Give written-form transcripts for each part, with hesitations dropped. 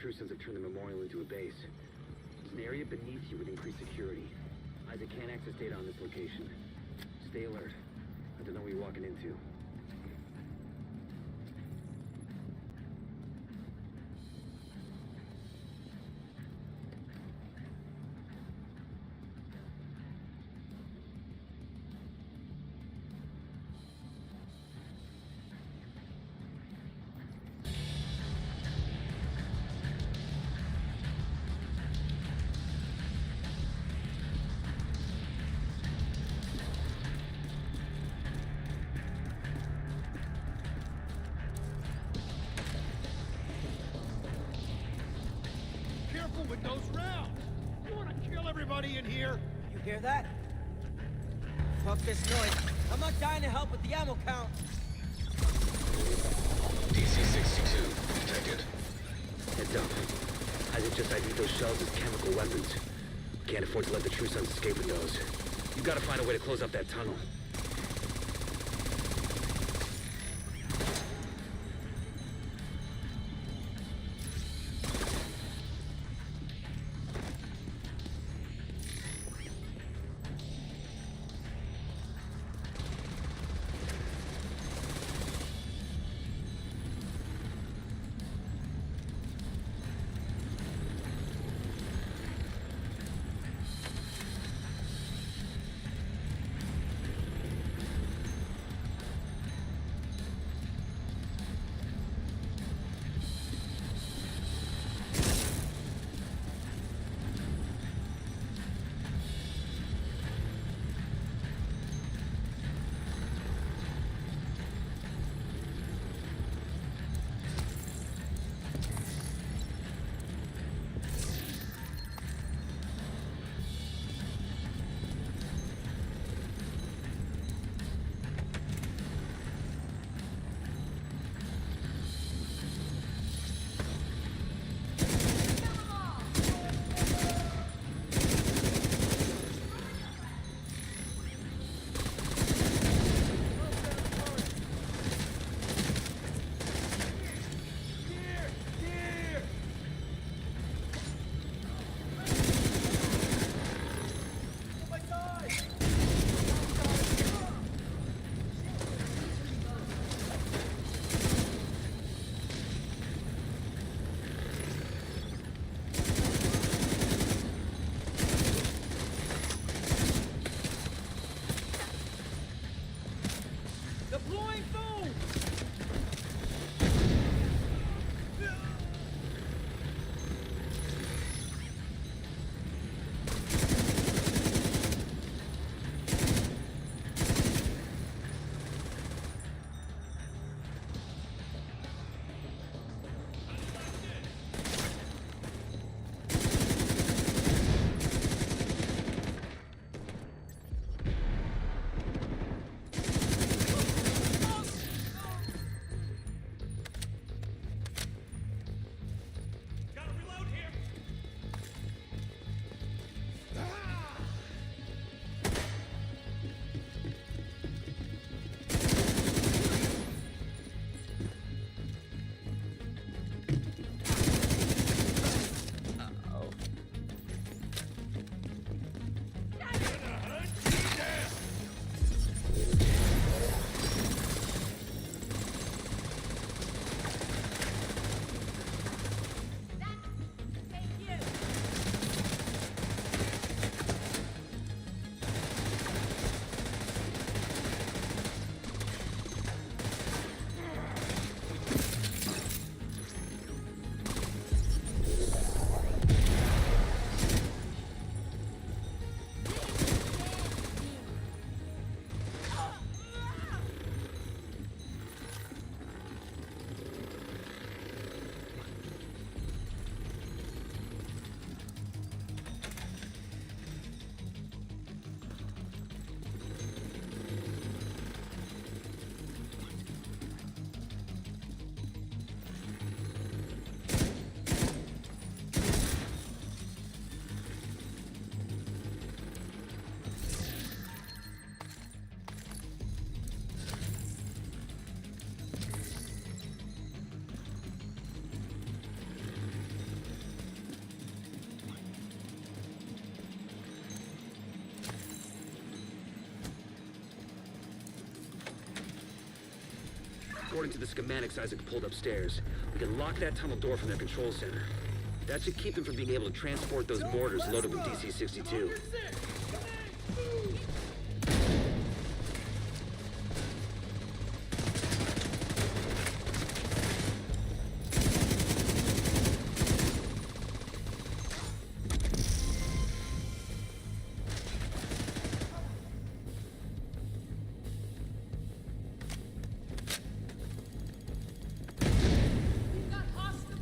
True Sons have turned the memorial into a base. There's an area beneath you with increased security. Isaac can't access data on this location. Stay alert. I don't know what you're walking into. With those rounds! You wanna kill everybody in here? You hear that? Fuck this noise. I'm not dying to help with the ammo count. DC-62 detected. Heads up. Isaac just ID'd those shells as chemical weapons. Can't afford to let the True Sons escape with those. You gotta find a way to close up that tunnel. Deploying food! According to the schematics Isaac pulled upstairs, we can lock that tunnel door from their control center. That should keep them from being able to transport those mortars loaded with DC-62. We've got hostile.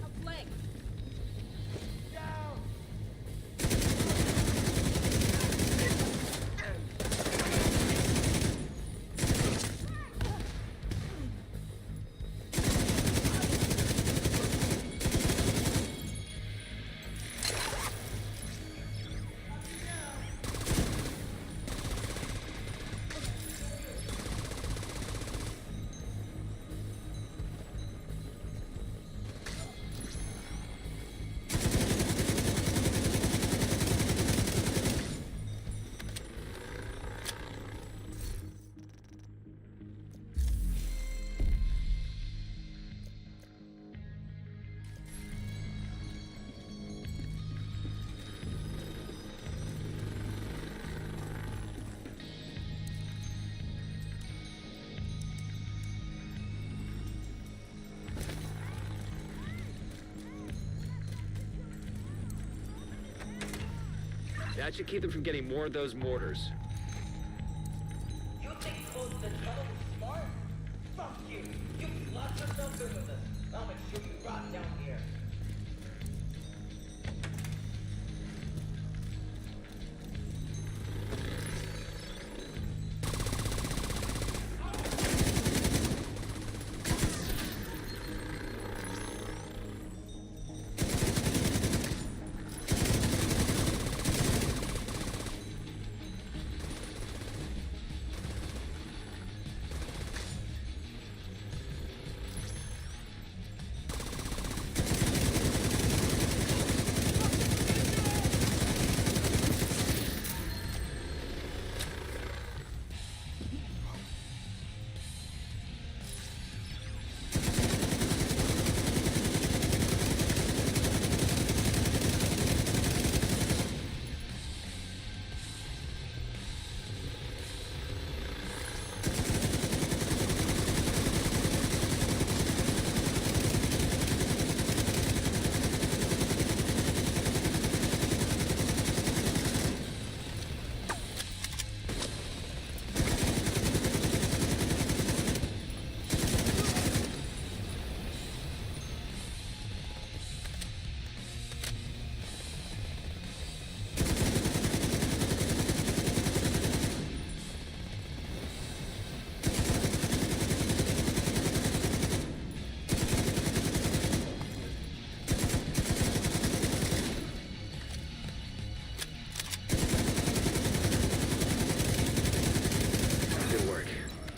A flank. That should keep them from getting more of those mortars. You think closing the tunnel was smart? Fuck you! You locked yourself in with us. I'm gonna shoot you right down here.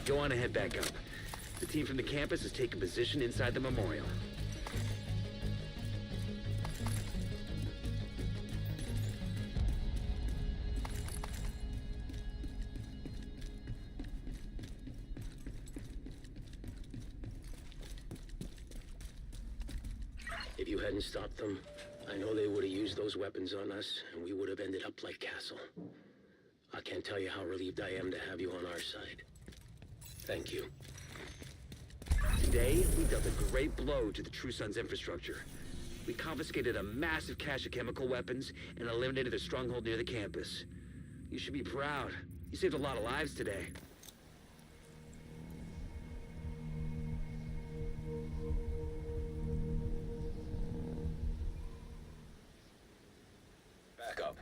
Go on and head back up. The team from the campus has taken position inside the memorial. If you hadn't stopped them, I know they would have used those weapons on us, and we would have ended up like Castle. I can't tell you how relieved I am to have you on our side. Thank you. Today, we dealt a great blow to the True Sons infrastructure. We confiscated a massive cache of chemical weapons and eliminated their stronghold near the campus. You should be proud. You saved a lot of lives today. Back up.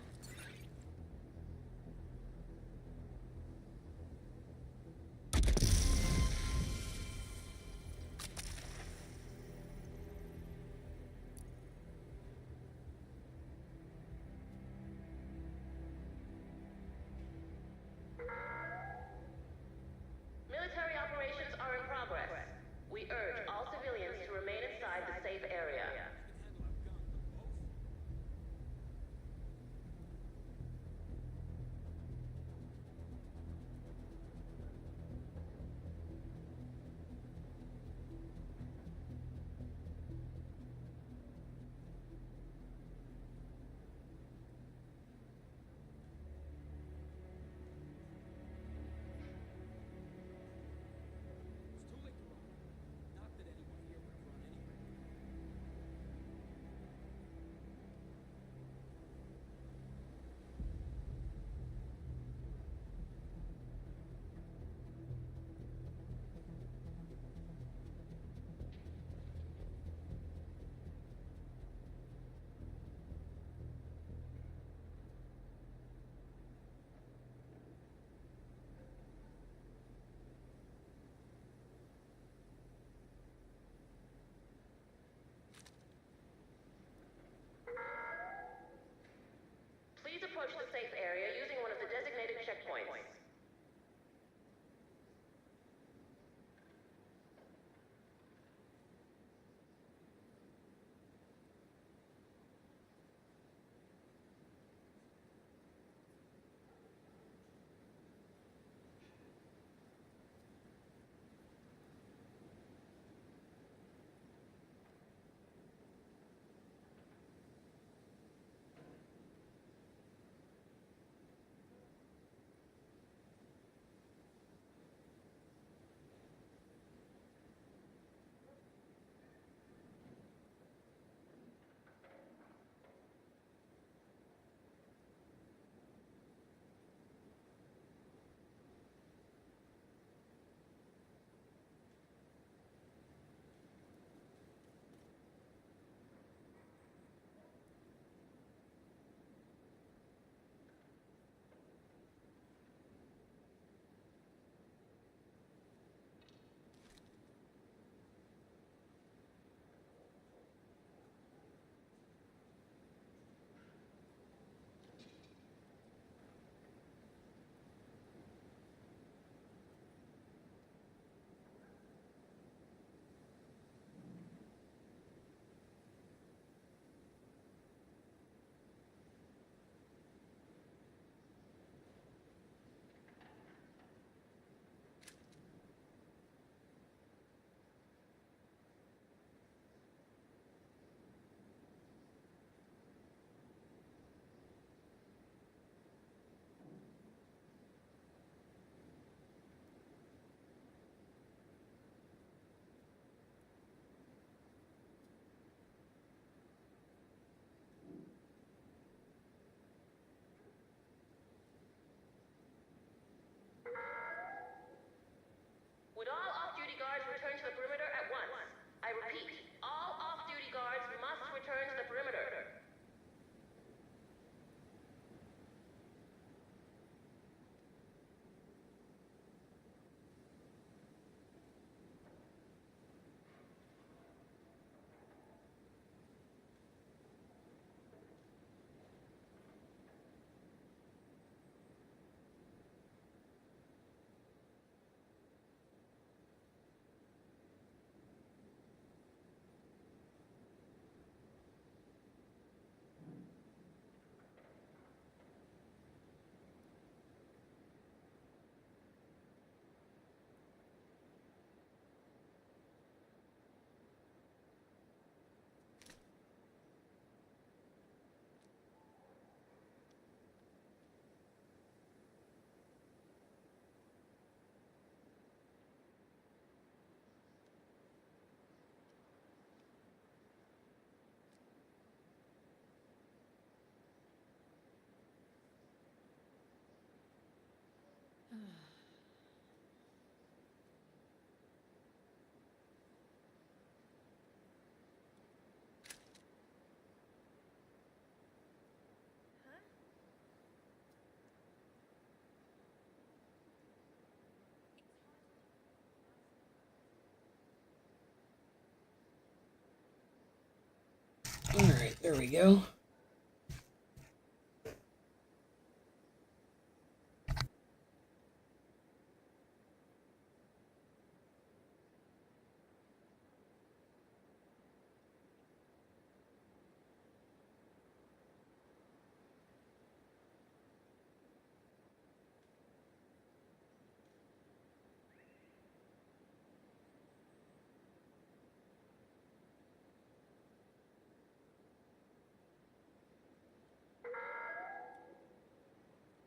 There we go.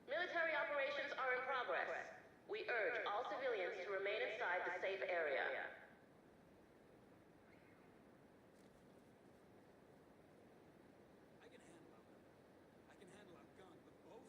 Military operations are in progress. We urge all civilians to remain inside the safe area. I can handle a gun, but both?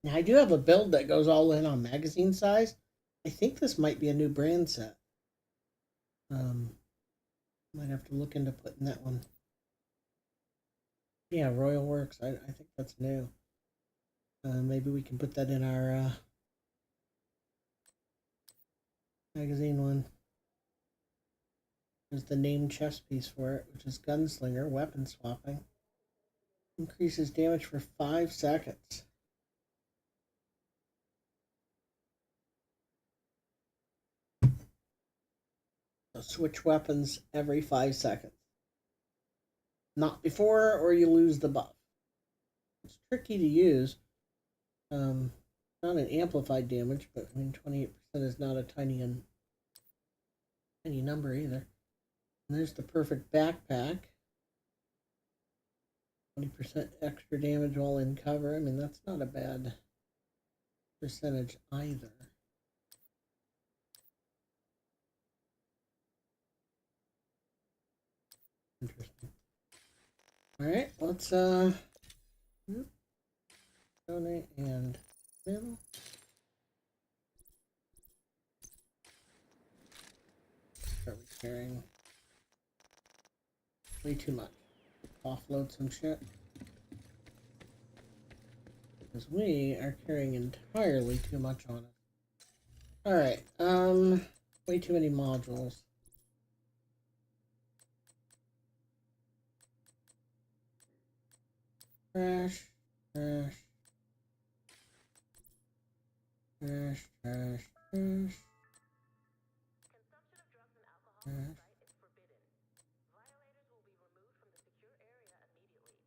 Now, I do have a build that goes all in on magazine size. I think this might be a new brand set. Might have to look into putting that one. Yeah, Royal Works. I think that's new. Maybe we can put that in our magazine one. There's the name chest piece for it, which is Gunslinger, weapon swapping. Increases damage for 5 seconds. So switch weapons every 5 seconds. Not before, or you lose the buff. It's tricky to use. Not an amplified damage, but I mean 28% is not a tiny number either. And there's the perfect backpack. 20% extra damage while in cover. I mean, that's not a bad percentage either. Interesting. All right, let's donate and middle. Are we carrying way too much? Offload some shit. Because we are carrying entirely too much on it. Alright, way too many modules. Trash, trash, trash, trash, trash. Consumption of drugs and alcohol on site is forbidden. Violators will be removed from the secure area immediately.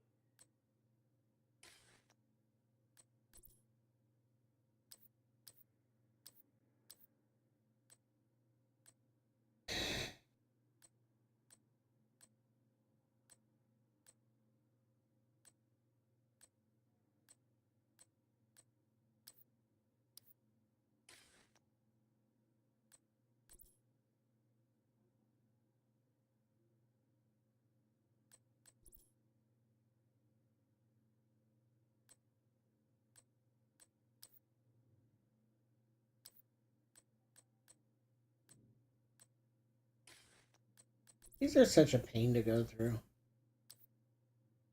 These are such a pain to go through.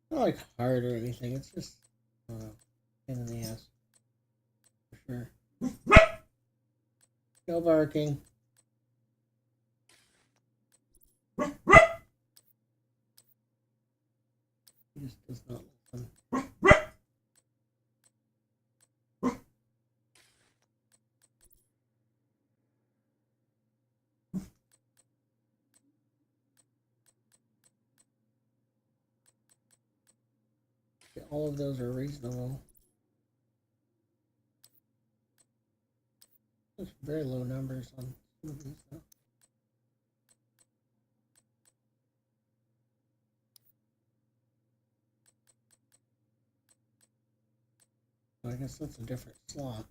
Not like hard or anything, it's just, I don't know, pain in the ass. For sure. No barking. He just does not listen. Yeah, all of those are reasonable. There's very low numbers on some of these though. I guess that's a different slot.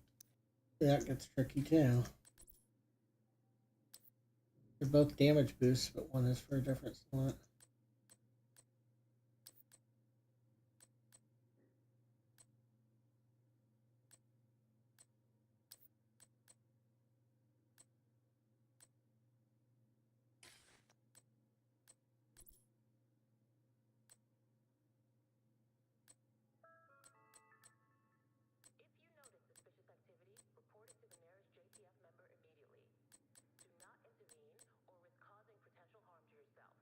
That gets tricky too. They're both damage boosts, but one is for a different slot. If you notice suspicious activity, report it to the nearest JTF member immediately. Do not intervene or risk causing potential harm to yourself.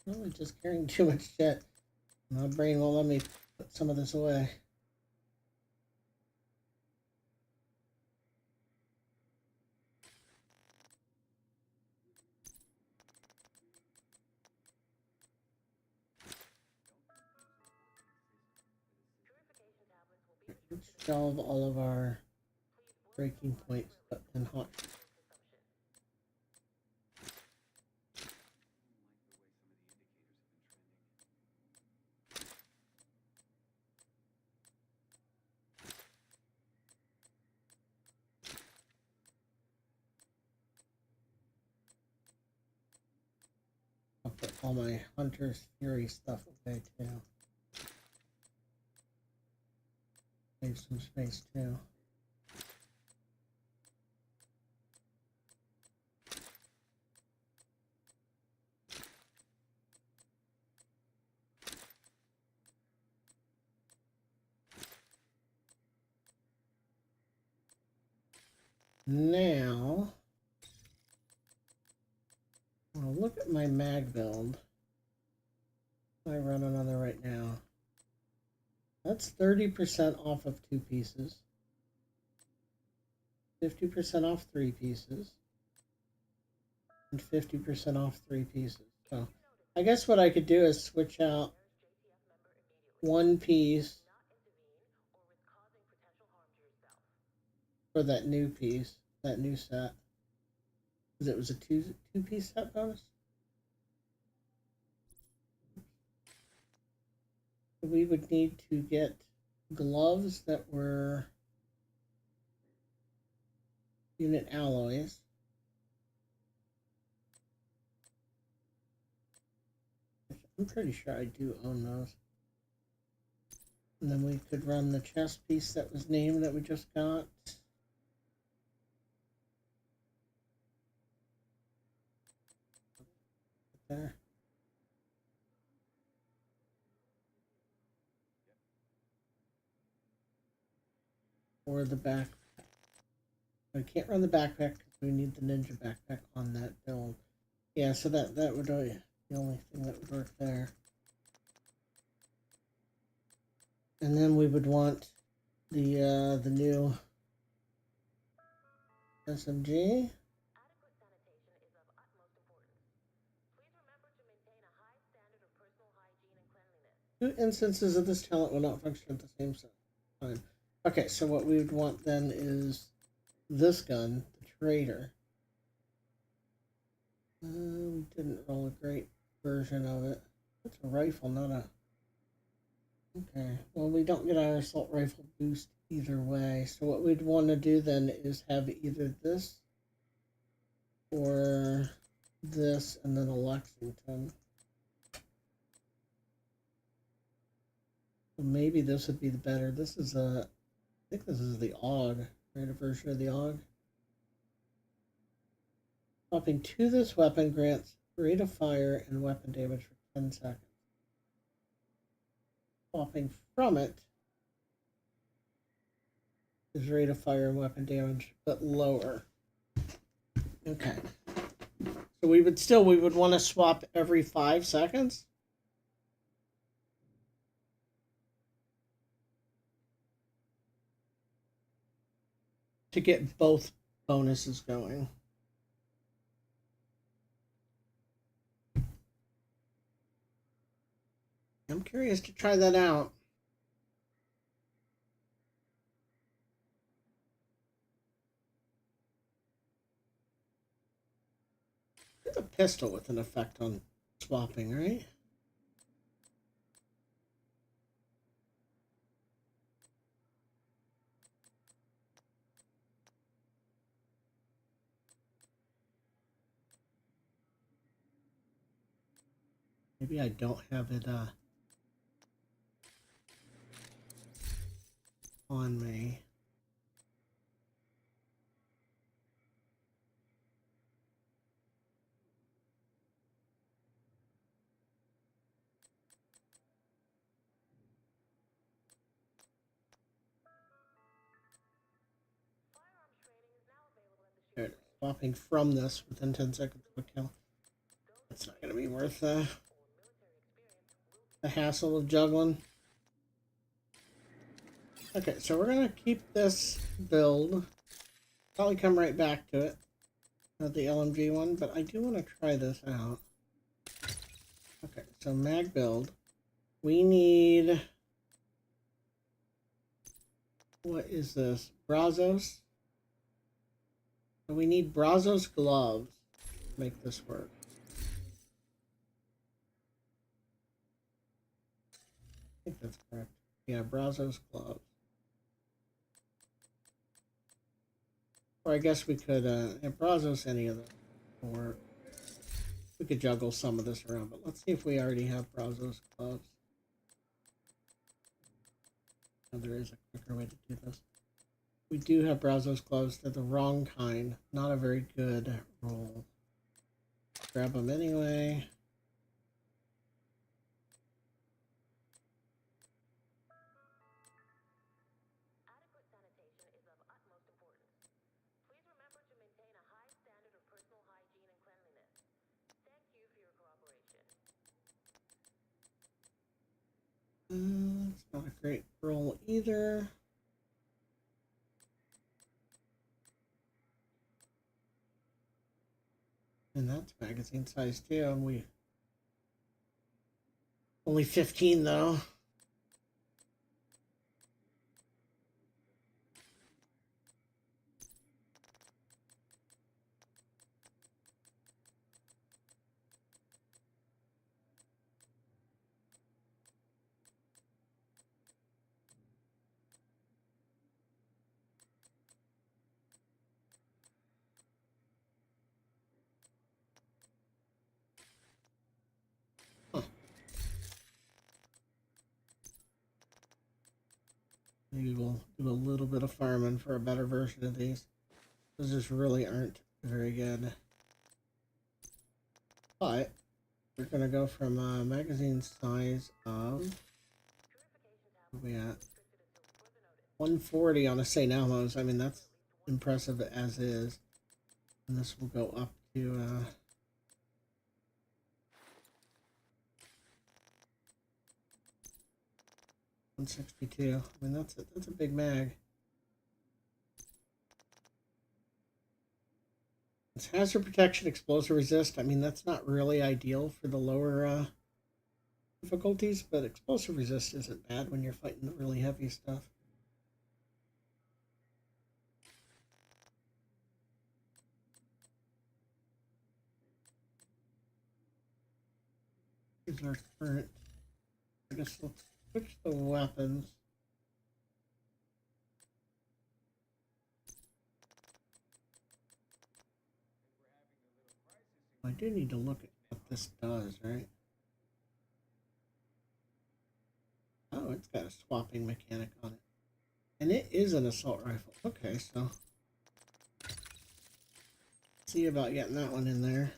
Probably just carrying too much shit. My brain won't let me put some of this away. Purification tablets will be Let's shelve all of our breaking points and hot. consumption. all my Hunter's Fury stuff away too. Save some space too. Now, I'll look at my mag build. I run another right now. That's 30% off of 2 pieces. 50% off 3 pieces. And 50% off 3 pieces. So, I guess what I could do is switch out 1 piece for that new piece, that new set. Because it was a two-piece set bonus. We would need to get gloves that were unit alloys. I'm pretty sure I do own those. And then we could run the chest piece that was named that we just got. There. Or the backpack. I can't run the backpack because we need the ninja backpack on that build. Yeah, so that would be the only thing that would work there. And then we would want the new SMG. Adequate sanitation is of utmost importance. Please remember to maintain a high standard of personal hygiene and cleanliness. 2 instances of this talent will not function at the same time. Okay, so what we would want then is this gun, the Trader. We didn't roll a great version of it. It's a rifle, not a... Okay, well, we don't get our assault rifle boost either way. So what we'd want to do then is have either this or this and then a Lexington. Well, maybe this would be the better. This is a... I think this is the AUG, right? A version of the AUG. Swapping to this weapon grants rate of fire and weapon damage for 10 seconds. Swapping from it is rate of fire and weapon damage, but lower. Okay. So we would want to swap every 5 seconds? To get both bonuses going. I'm curious to try that out. There's a pistol with an effect on swapping, right? Maybe I don't have it on me. Right, swapping from this within 10 seconds of a kill. That's not going to be worth the hassle of juggling. Okay, so we're going to keep this build. Probably come right back to it. Not the LMG one, but I do want to try this out. Okay, so mag build. We need... What is this? Brazos? So we need Brazos gloves to make this work. I think that's correct. Yeah, Brazos gloves. Or I guess we could, Brazos any of them will work. We could juggle some of this around, but let's see if we already have Brazos gloves. Oh, there is a quicker way to do this. We do have Brazos gloves. They're the wrong kind. Not a very good roll. Grab them anyway. Adequate sanitation is of utmost importance. Please remember to maintain a high standard of personal hygiene and cleanliness. Thank you for your cooperation. It's not a great roll either. And that's magazine size too. And we only 15 though. Maybe we'll do a little bit of farming for a better version of these. Those just really aren't very good. But we're going to go from a magazine size of, what are we at? 140 on a St. Elmo's. I mean, that's impressive as is. And this will go up to 162. I mean, that's a big mag. It's hazard protection, explosive resist. I mean, that's not really ideal for the lower difficulties, but explosive resist isn't bad when you're fighting the really heavy stuff. Here's our current. I guess let's switch the weapons. I do need to look at what this does, right? Oh, it's got a swapping mechanic on it. And it is an assault rifle. Okay, so see about getting that one in there.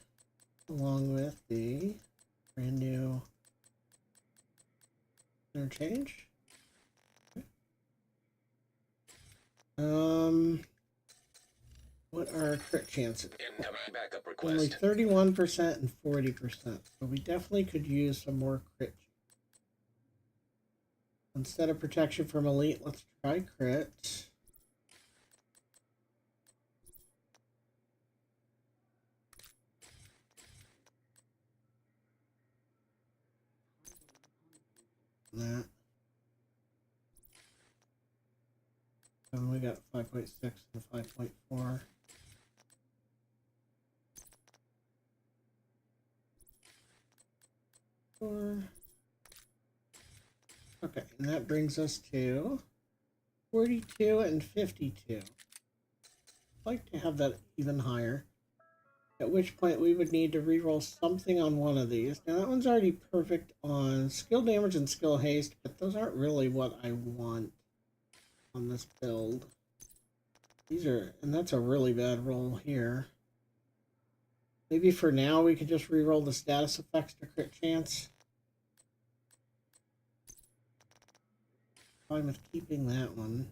Along with the brand new interchange. Okay. What are our crit chances? Incoming backup Only request. 31% and 40%. So we definitely could use some more crit. Instead of protection from elite, let's try crit. That. And we got 5.6 and 5.4. Okay, and that brings us to 42 and 52. I'd like to have that even higher. At which point we would need to reroll something on one of these. Now that one's already perfect on skill damage and skill haste, but those aren't really what I want on this build. These are, and that's a really bad roll here. Maybe for now we could just reroll the status effects to crit chance. Fine with keeping that one.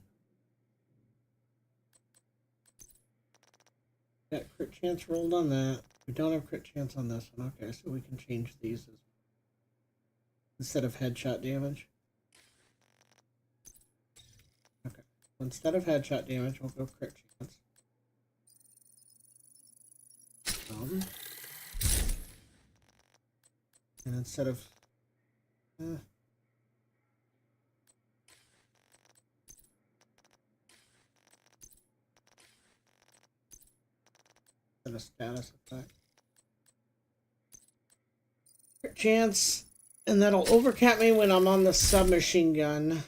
Got crit chance rolled on that. We don't have crit chance on this one. Okay, so we can change these as instead of headshot damage. Okay, instead of headshot damage, we'll go crit chance. And instead of a status effect. Crit chance, and that'll overcap me when I'm on the submachine gun.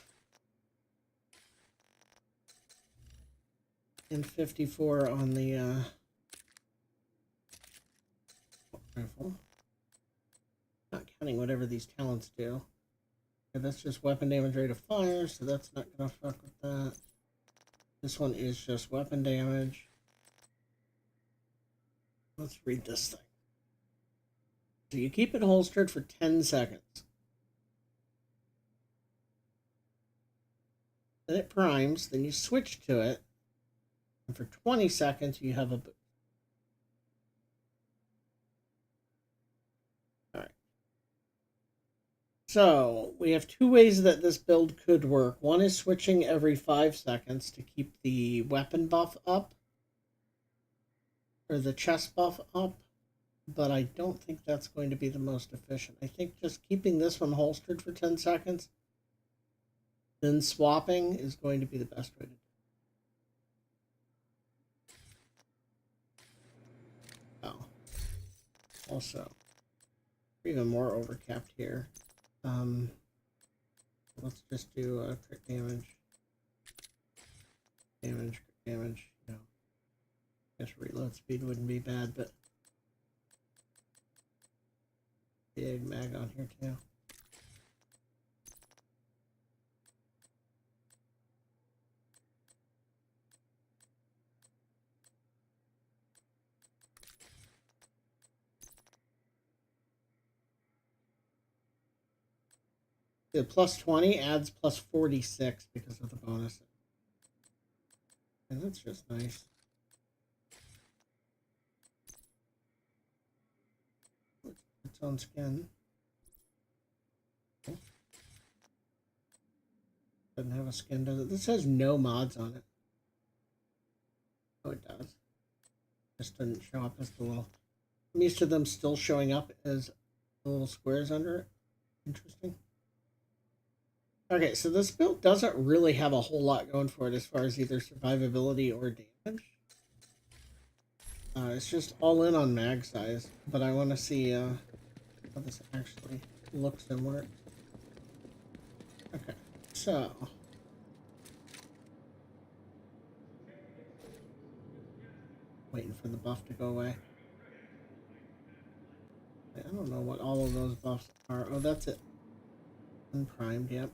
And 54 on the rifle. Not counting whatever these talents do. Okay, that's just weapon damage rate of fire, so that's not gonna fuck with that. This one is just weapon damage. Let's read this thing. So you keep it holstered for 10 seconds. Then it primes, then you switch to it, and for 20 seconds you have a boost. Alright. So, we have two ways that this build could work. One is switching every 5 seconds to keep the weapon buff up, or the chest buff up, but I don't think that's going to be the most efficient. I think just keeping this one holstered for 10 seconds, then swapping is going to be the best way to do it. Oh. Also, even more overcapped here. Let's just do crit damage. Crit damage. No. I guess reload speed wouldn't be bad, but big mag on here too. The plus 20 adds plus 46 because of the bonus. And that's just nice. Its own skin. Doesn't have a skin, does it? This has no mods on it. Oh, it does. Just doesn't show up as the little... I'm used to them still showing up as the little squares under it. Interesting. Okay, so this build doesn't really have a whole lot going for it as far as either survivability or damage. It's just all in on mag size, but I want to see how this actually looks and works. Okay, so... waiting for the buff to go away. I don't know what all of those buffs are. Oh, that's it. Unprimed, yep.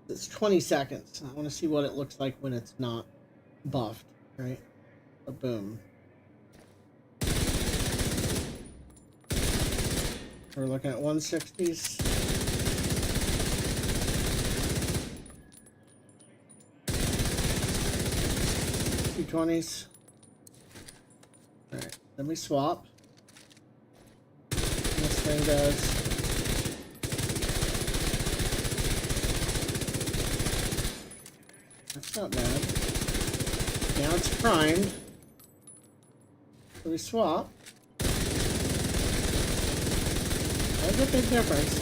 It's 20 seconds. I want to see what it looks like when it's not buffed, right? So boom. We're looking at 160s. $220s. Alright, then we swap. This thing does... That's not bad. Now it's primed. So we swap. That's a big difference.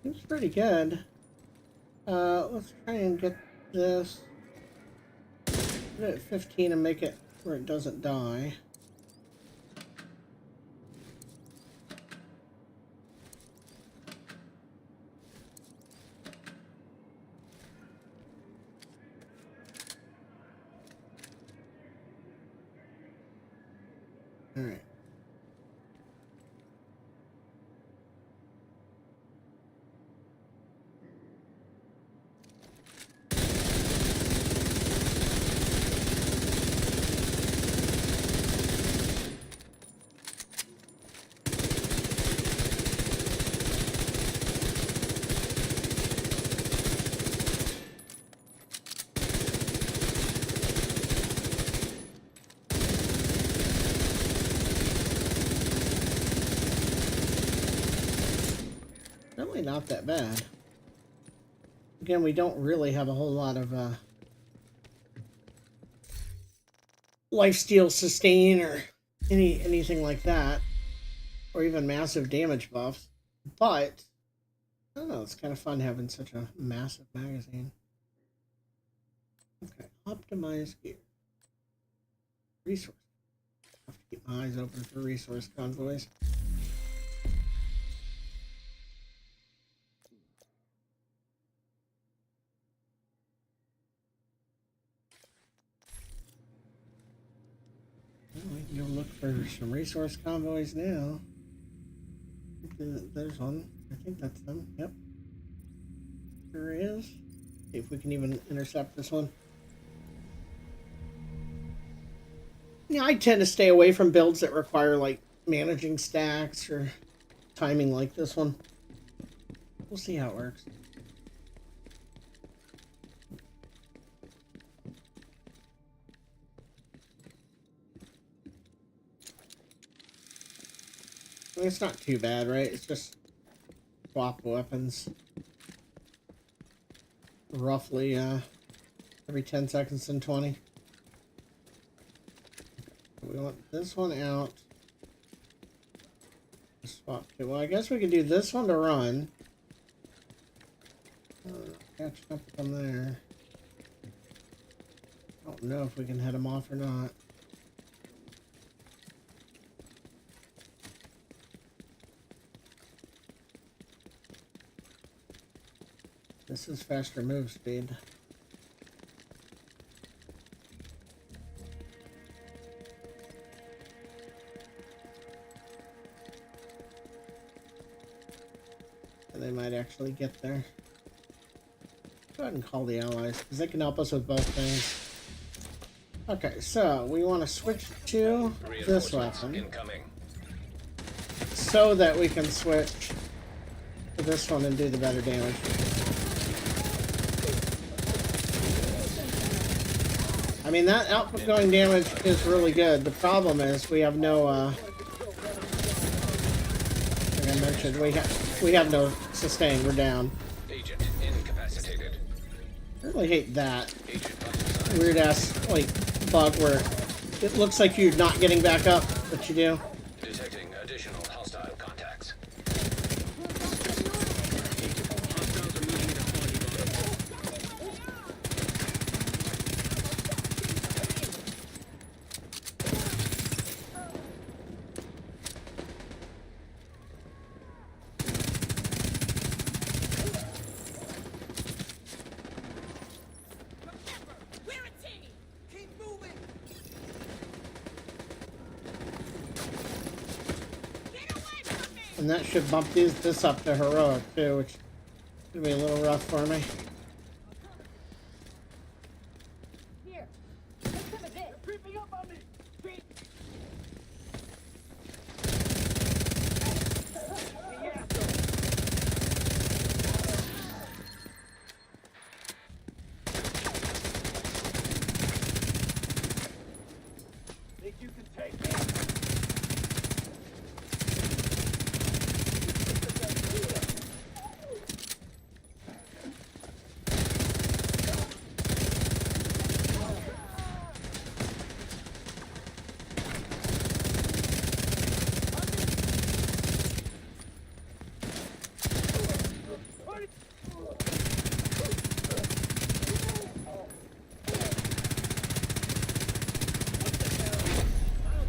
Seems pretty good. Let's try and get this. Put it at 15 and make it where it doesn't die. All right. Really not that bad. Again, we don't really have a whole lot of lifesteal sustain or anything like that, or even massive damage buffs. But I don't know. It's kind of fun having such a massive magazine. Okay, optimize gear. Resource. I have to keep my eyes open for resource convoys. Well, we can go look for some resource convoys now. There's one. I think that's them. Yep. There is. See if we can even intercept this one. Yeah, I tend to stay away from builds that require like managing stacks or timing like this one. We'll see how it works. I mean, it's not too bad, right? It's just swap weapons. Roughly every 10 seconds and 20. We want this one out. Swap to. Well, I guess we can do this one to run. Catch up on there. I don't know if we can head them off or not. This is faster move speed. And they might actually get there. Go ahead and call the allies, because they can help us with both things. Okay, so we want to switch to this weapon. Incoming. So that we can switch to this one and do the better damage. I mean, that outgoing damage is really good. The problem is we have no, like I mentioned, we have no sustain. We're down. Agent incapacitated. I really hate that Agent weird ass like bug where it looks like you're not getting back up, but you do. detecting additional hostile contacts. We're a team. Keep moving! Get away from me. And that should bump this up to heroic too, which could be a little rough for me. Here. Take some of this. Creeping up on me! Creep! Think you can take me?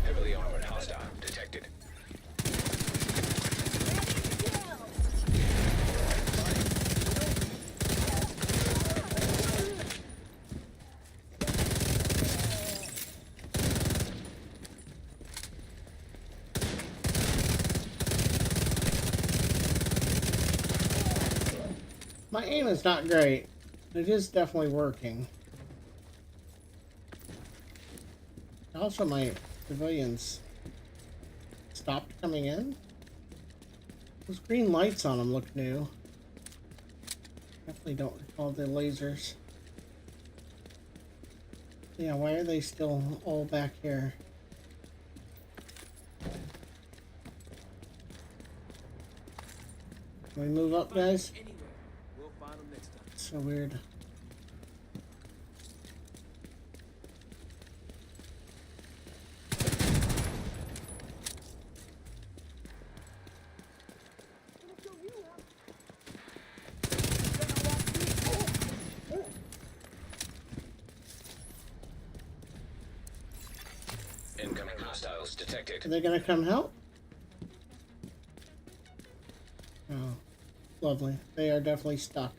Heavily armored hostile detected. My aim is not great. It is definitely working. Also, my civilians stopped coming in. Those green lights on them look new. Definitely don't recall the lasers. Yeah, why are they still all back here? Can we move up, guys? Anywhere. We'll find them next time. So weird. detected. Are they gonna come help? Oh, lovely. They are definitely stuck.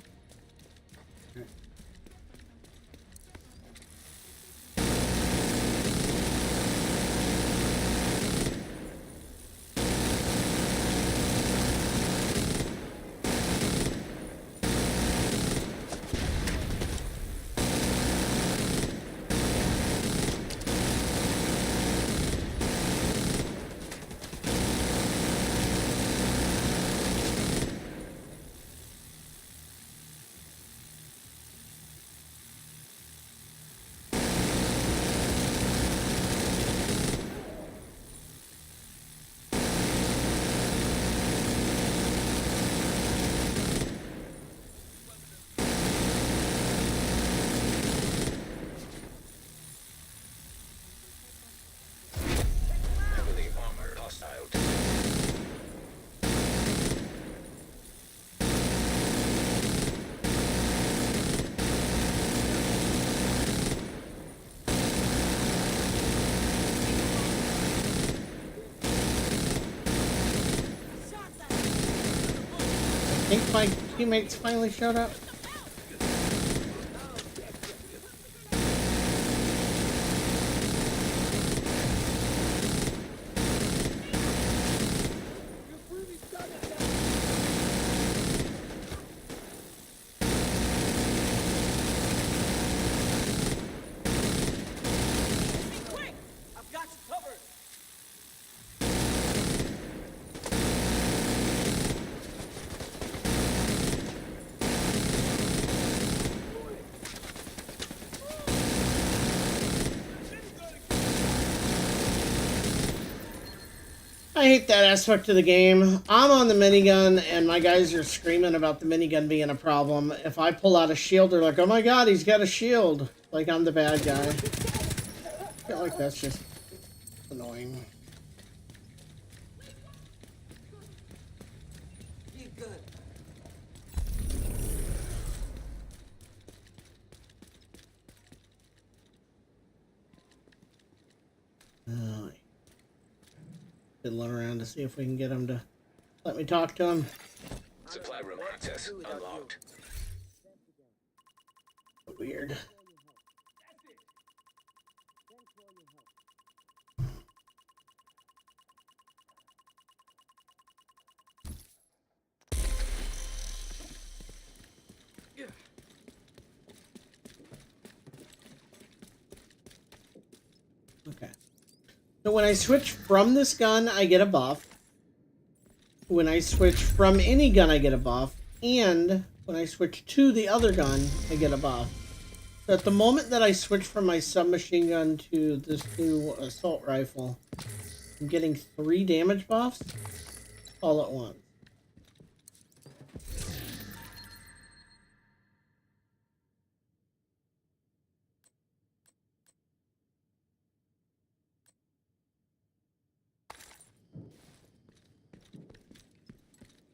Heavily armored hostile. I think my teammates finally showed up. Quick! I've got you covered! I hate that aspect of the game. I'm on the minigun, and my guys are screaming about the minigun being a problem. If I pull out a shield, they're like, oh my god, he's got a shield. Like I'm the bad guy. I feel like that's just annoying. You good? Oh, fiddling around to see if we can get him to let me talk to him. Supply room access unlocked. Weird. Okay. So when I switch from this gun, I get a buff. When I switch from any gun, I get a buff. And when I switch to the other gun, I get a buff. So at the moment that I switch from my submachine gun to this new assault rifle, I'm getting 3 damage buffs all at once.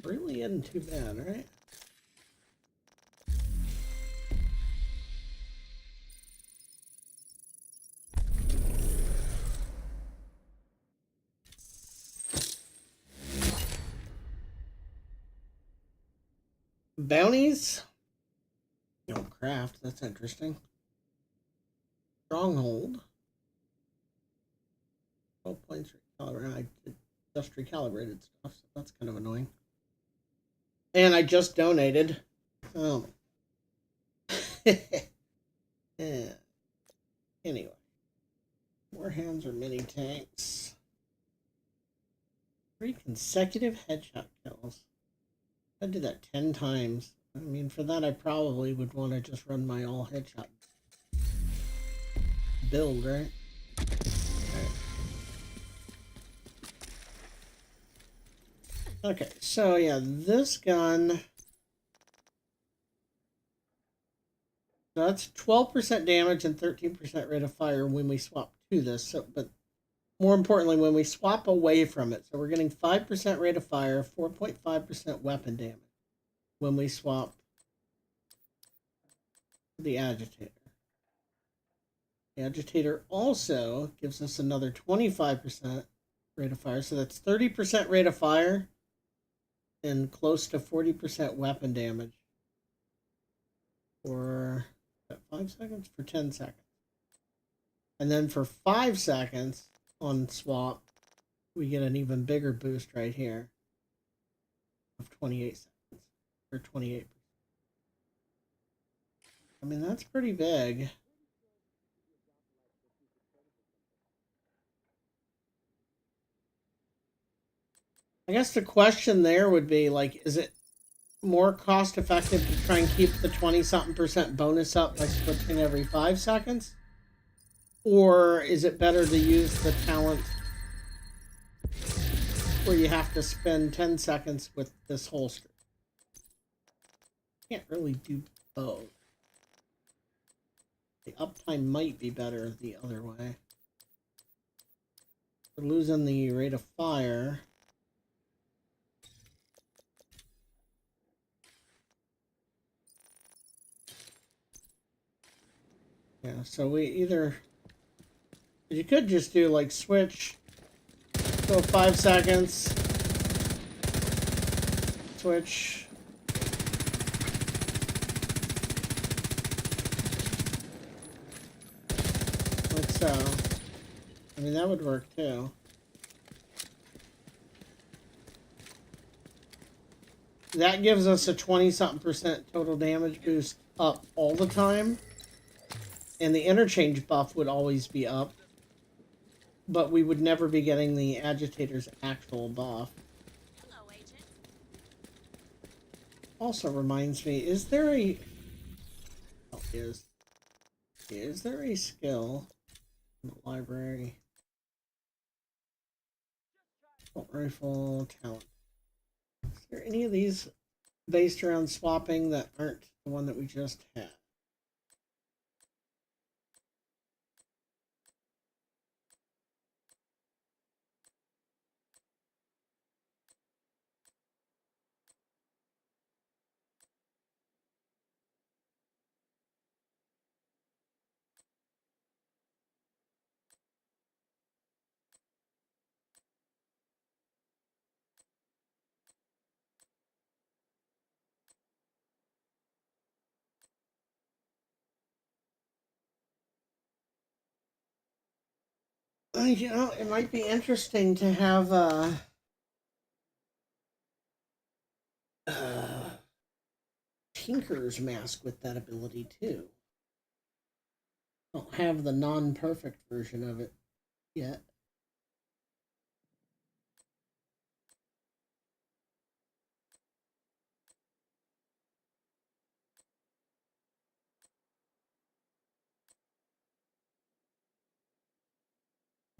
Really isn't too bad, right? Bounties? No craft, that's interesting. Stronghold. 12 points recalibrated. I just recalibrated stuff, so that's kind of annoying. And I just donated. Oh. Yeah. Anyway. More hands or mini tanks. 3 consecutive headshot kills. I did that 10 times. I mean, for that I probably would want to just run my all headshot build, right? Okay, so yeah, this gun. So that's 12% damage and 13% rate of fire when we swap to this. So, but more importantly, when we swap away from it, so we're getting 5% rate of fire, 4.5% weapon damage when we swap the agitator. The agitator also gives us another 25% rate of fire. So that's 30% rate of fire and close to 40% weapon damage for 5 seconds? For 10 seconds. And then for 5 seconds on swap, we get an even bigger boost right here of 28 seconds or 28%. I mean, that's pretty big. I guess the question there would be, like, is it more cost effective to try and keep the 20-something% bonus up by switching every 5 seconds? Or is it better to use the talent where you have to spend 10 seconds with this holster? Can't really do both. The uptime might be better the other way. We're losing the rate of fire. Yeah, so we either... You could just do, like, switch, go 5 seconds, switch, like so. I mean, that would work too. That gives us a 20-something% total damage boost up all the time. And the interchange buff would always be up. But we would never be getting the agitator's actual buff. Hello, Agent. Also reminds me, is there a... Oh, is there a skill in the library? Assault rifle, talent. Is there any of these based around swapping that aren't the one that we just had? You know, it might be interesting to have Tinker's mask with that ability too. Don't have the non-perfect version of it yet.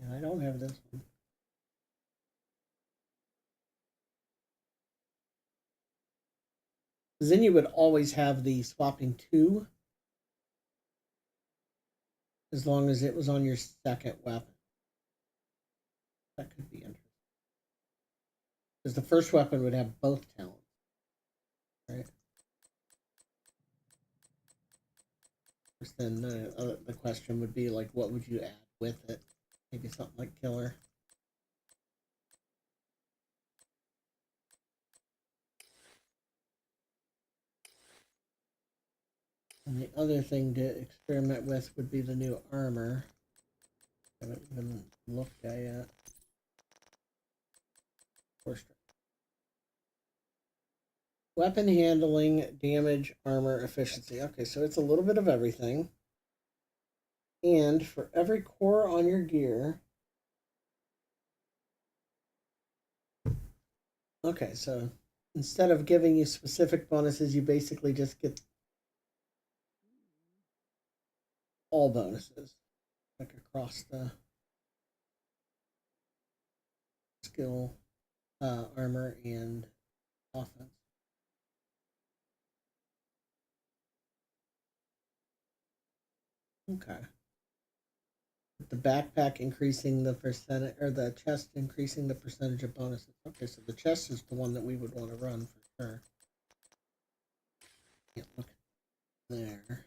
And I don't have this one. Then you would always have the swapping 2 as long as it was on your second weapon. That could be interesting. Because the first weapon would have both talents, right? Then the question would be, like, what would you add with it? Maybe something like killer. And the other thing to experiment with would be the new armor. I haven't even looked at yet. Weapon handling, damage, armor, efficiency. Okay, so it's a little bit of everything. And for every core on your gear... Okay, so instead of giving you specific bonuses, you basically just get all bonuses, like across the skill, armor, and offense. Okay. The backpack increasing the percentage, or the chest increasing the percentage of bonuses. Okay, so the chest is the one that we would want to run for sure. Can't look there.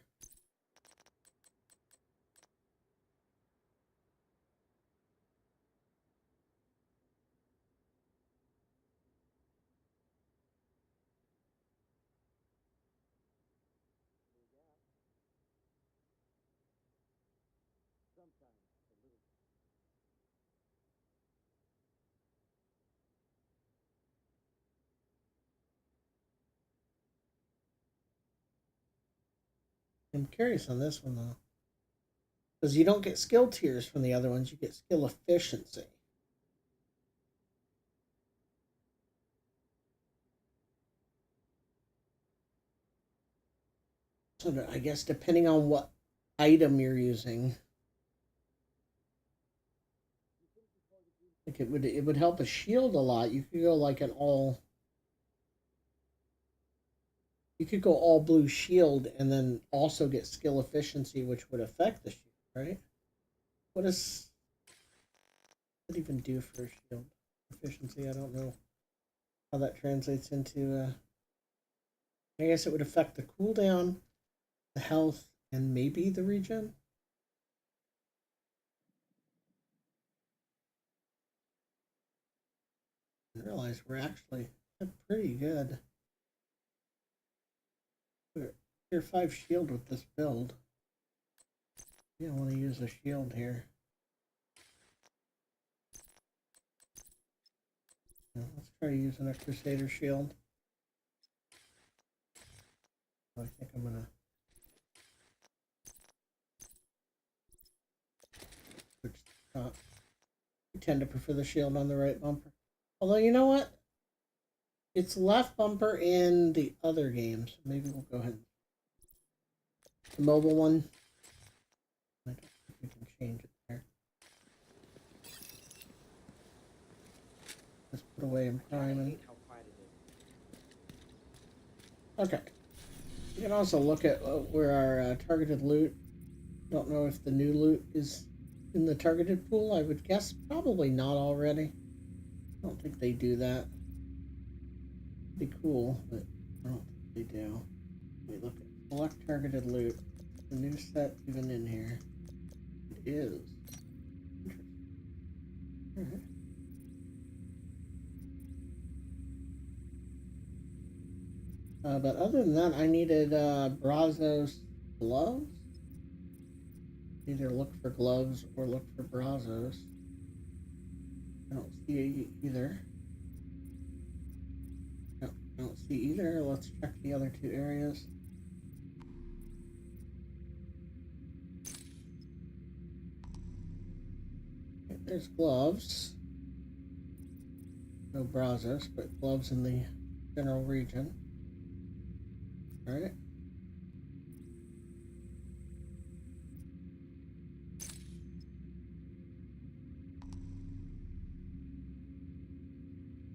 I'm curious on this one though. Because you don't get skill tiers from the other ones, you get skill efficiency. So I guess depending on what item you're using, like it would help a shield a lot. You could go like you could go all blue shield and then also get skill efficiency, which would affect the shield, right? What does it even do for a shield efficiency? I don't know how that translates into. I guess it would affect the cooldown, the health, and maybe the regen. I realize we're actually pretty good. We're tier 5 shield with this build. Yeah, I want to use a shield here. Yeah, let's try using a Crusader shield. I think I'm gonna switch the top. We tend to prefer the shield on the right bumper. Although, you know what? It's left bumper in the other games. Maybe we'll go ahead. The mobile one. I don't think we can change it there. Let's put away in priming. Okay. You can also look at where our targeted loot. Don't know if the new loot is in the targeted pool. I would guess probably not already. I don't think they do that. Be cool, but I don't think they do. Let me look at select targeted loot. The new set even in here. It is. Alright. But other than that, I needed Brazos gloves. Either look for gloves or look for Brazos. I don't see either. No, I don't see either. Let's check the other two areas. Okay, there's gloves. No Brazos, but gloves in the general region. Alright.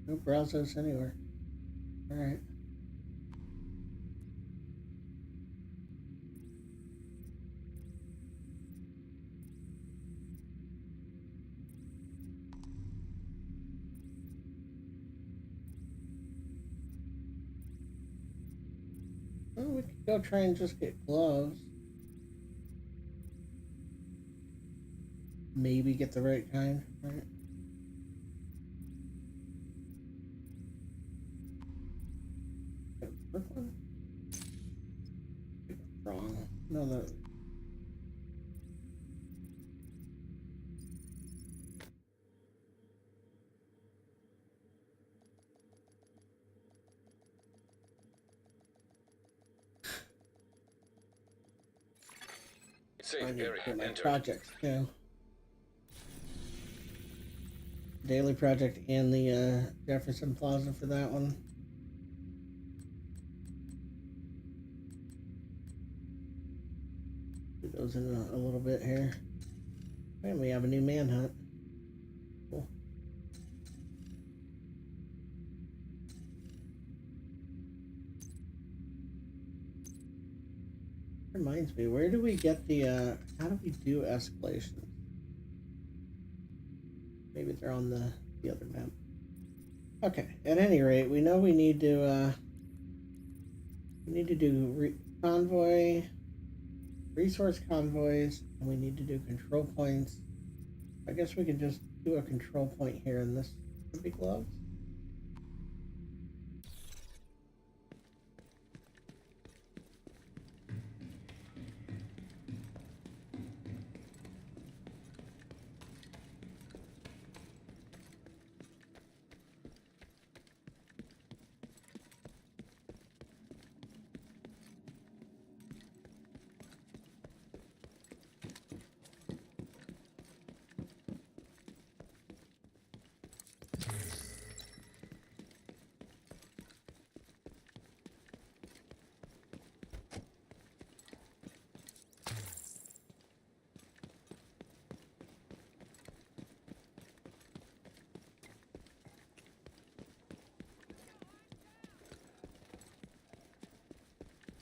No Brazos anywhere. Alright. Well, we could go try and just get gloves. Maybe get the right kind, right? Brooklyn? Wrong. No, the. I Safe need to area get my entered. projects too. Daily project and the Jefferson Plaza for that one. Do those in a little bit here. And we have a new manhunt. Cool. Reminds me, where do we get the how do we do escalation? Maybe they're on the other map. Okay, at any rate, we know we need to do convoy, resource convoys, and we need to do control points. I guess we can just do a control point here in this big gloves.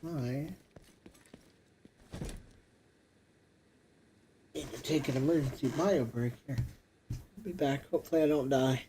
I need to take an emergency bio break here. I'll be back. Hopefully I don't die.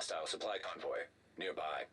hostile supply convoy nearby.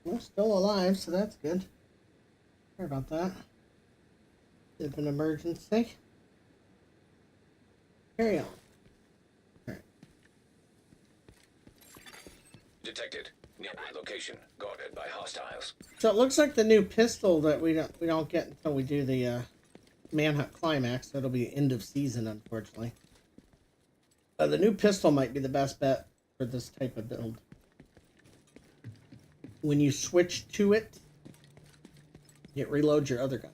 We're still alive, so that's good. Sorry about that. Bit of an emergency. Carry on. Alright. Detected. Nearby location. Guarded by hostiles. So it looks like the new pistol that we don't get until we do the manhunt climax. So it'll be end of season, unfortunately. The new pistol might be the best bet for this type of build. When you switch to it, it reloads your other gun.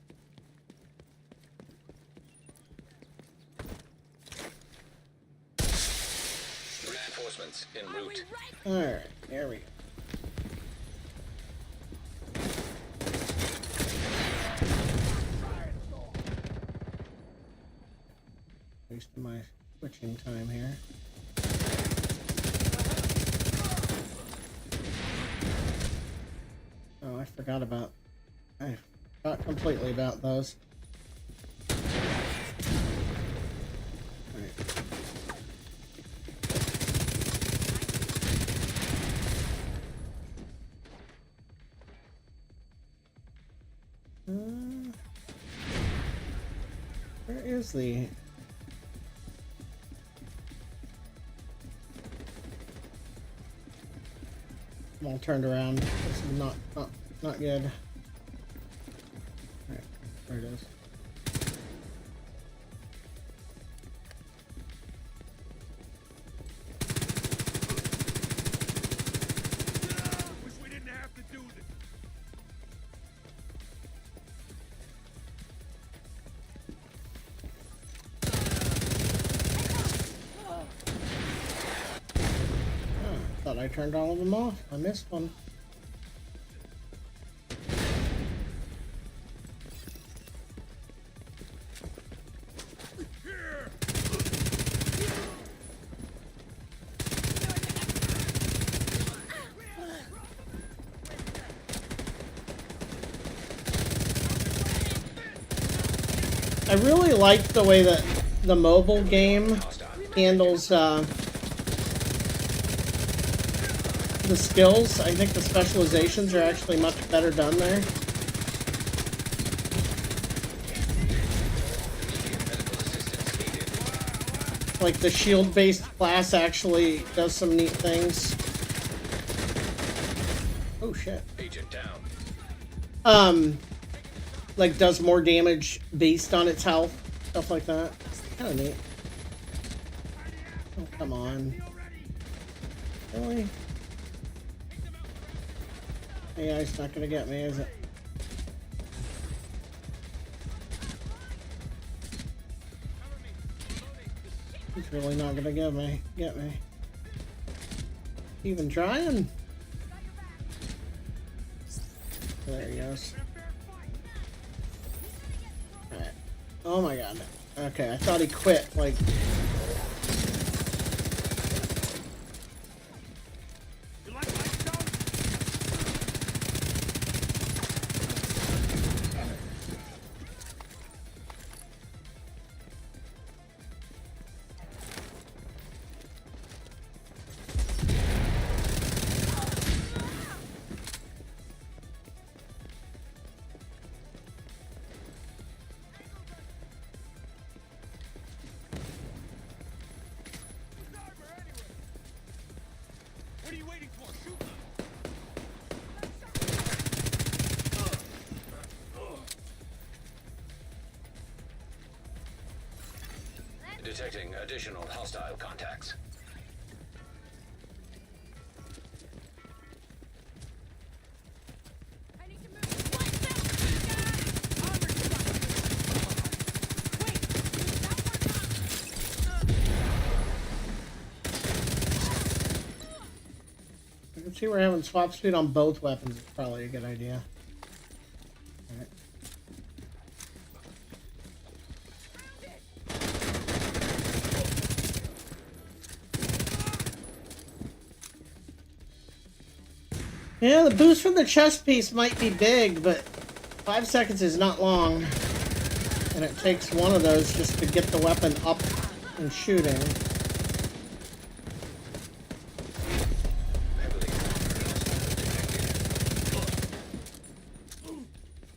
Reinforcements en route. Alright, there we go. Wasting my switching time here. Oh, I forgot completely about those. Alright. Where is the... I'm all turned around. This is not good. Alright, there it is. Wish we didn't have to do this. Thought I turned all of them off. I missed one. I really like the way that the mobile game handles the skills. I think the specializations are actually much better done there. Like the shield-based class actually does some neat things. Oh shit. Agent down. Like does more damage based on its health, stuff like that. Kind of neat. Oh, come on. Really? Yeah, it's not gonna get me, is it? He's really not gonna get me. Even trying? There he goes. Alright. Oh my god. Okay, I thought he quit, like... What are you waiting for? Shoot them! Detecting additional hostile contacts. I need to move. What's that? I can see we're having swap speed on both weapons. It's probably a good idea. Alright. Yeah, the boost from the chest piece might be big, but 5 seconds is not long. And it takes one of those just to get the weapon up and shooting.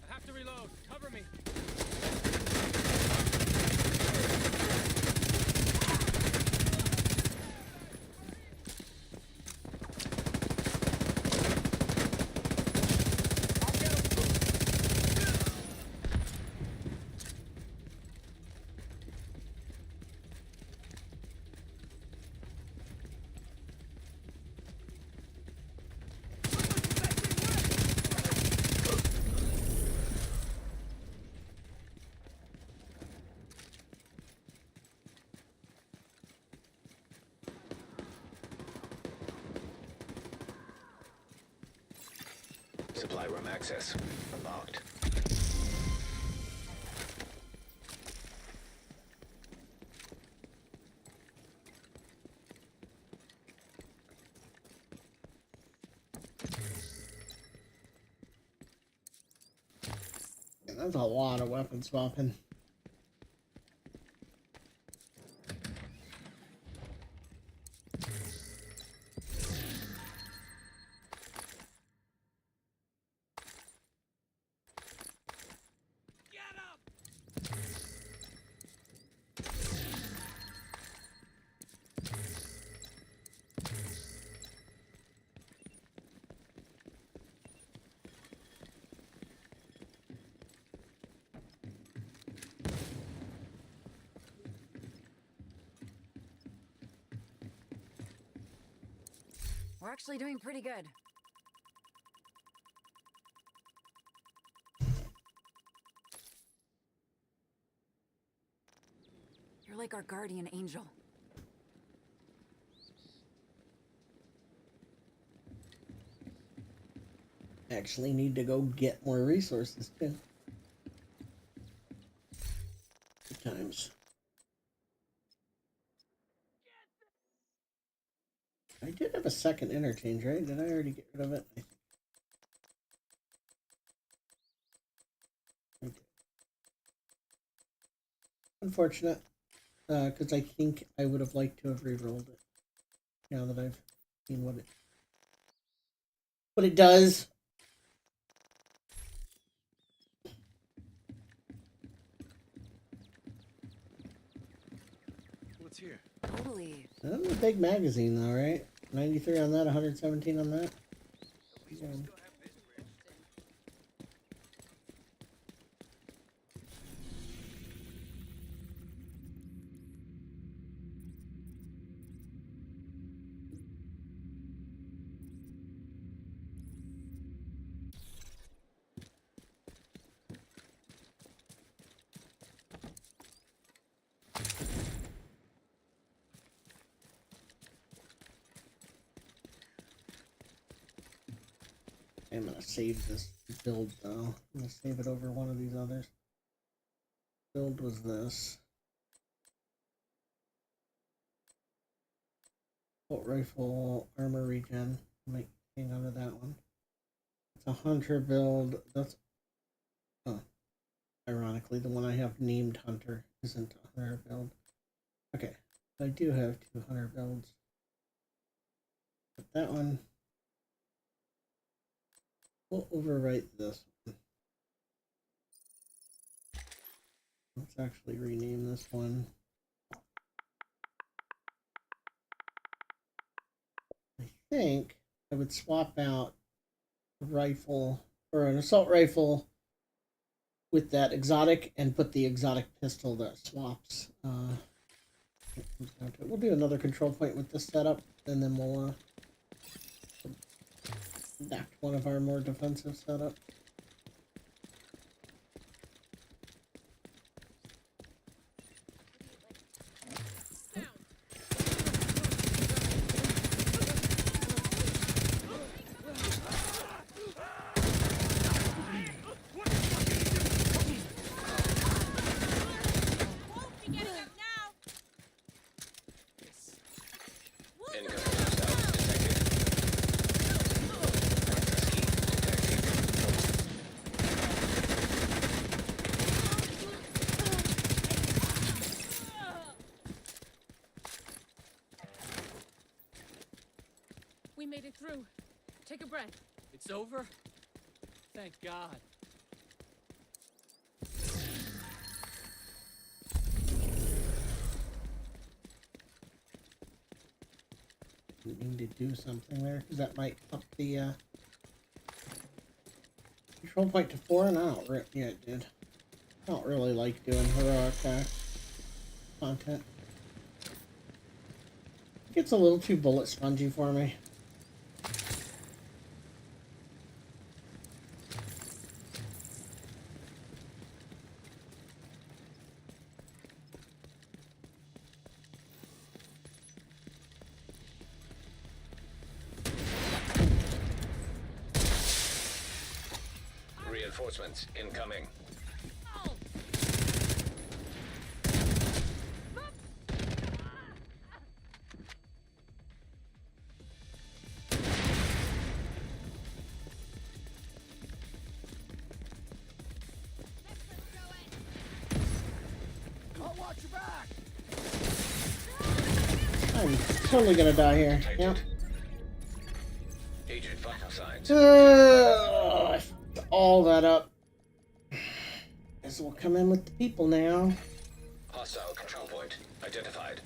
I have to reload. Cover me. Supply room access unlocked. Yeah, that's a lot of weapon swapping. We're actually doing pretty good. You're like our guardian angel. Actually need to go get more resources too. Good times. I did have a second interchange, right? Did I already get rid of it? I did. Unfortunate, because I think I would have liked to have re-rolled it. Now that I've seen what it does. What's here? Totally. That's a big magazine though, right? 93 on that, 117 on that. Yeah. I'm gonna save this build though. I'm gonna save it over one of these others. Build was this. Bolt rifle armor regen. Might hang on to that one. It's a hunter build. That's ironically the one I have named hunter isn't a hunter build. Okay, I do have 2 hunter builds. But that one, we'll overwrite this one. Let's actually rename this one. I think I would swap out a rifle or an assault rifle with that exotic and put the exotic pistol that swaps. We'll do another control point with this setup, and then we'll back to one of our more defensive setups. We made it through. Take a breath. It's over? Thank God. We need to do something there because that might up the control point to 4, and I don't yeah, it did. I don't really like doing heroic content. It gets a little too bullet spongy for me. Reinforcements incoming. I'll watch your back. I'm totally gonna die here. Yep. Agent vital signs. I fucked all that up. Guess we'll come in with the people now. Hostile control point identified.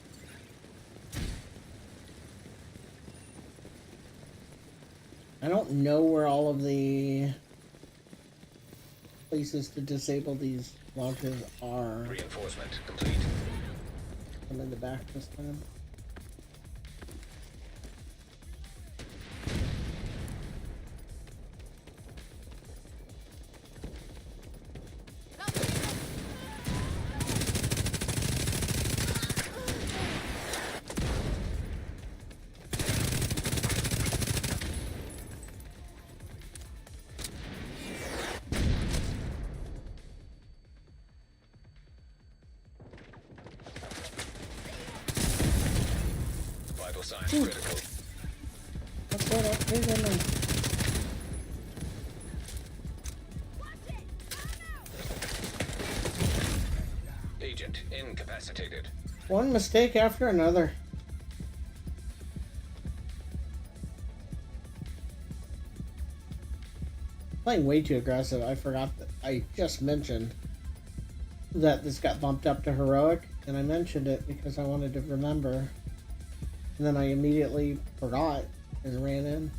I don't know where all of the places to disable these launchers are. Reinforcement complete. I'm in the back this time. Vital signs critical. What's that up? Who's in there? Agent incapacitated. One mistake after another. Playing way too aggressive. I forgot that I just mentioned that this got bumped up to heroic, and I mentioned it because I wanted to remember. And then I immediately forgot and ran in.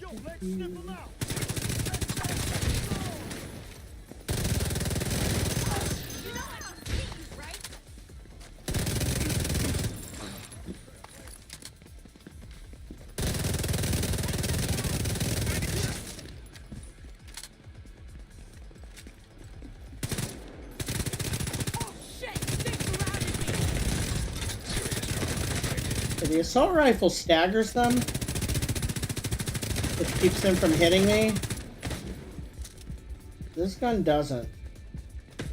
Yo, let's sniff him out. The assault rifle staggers them, which keeps them from hitting me. This gun doesn't.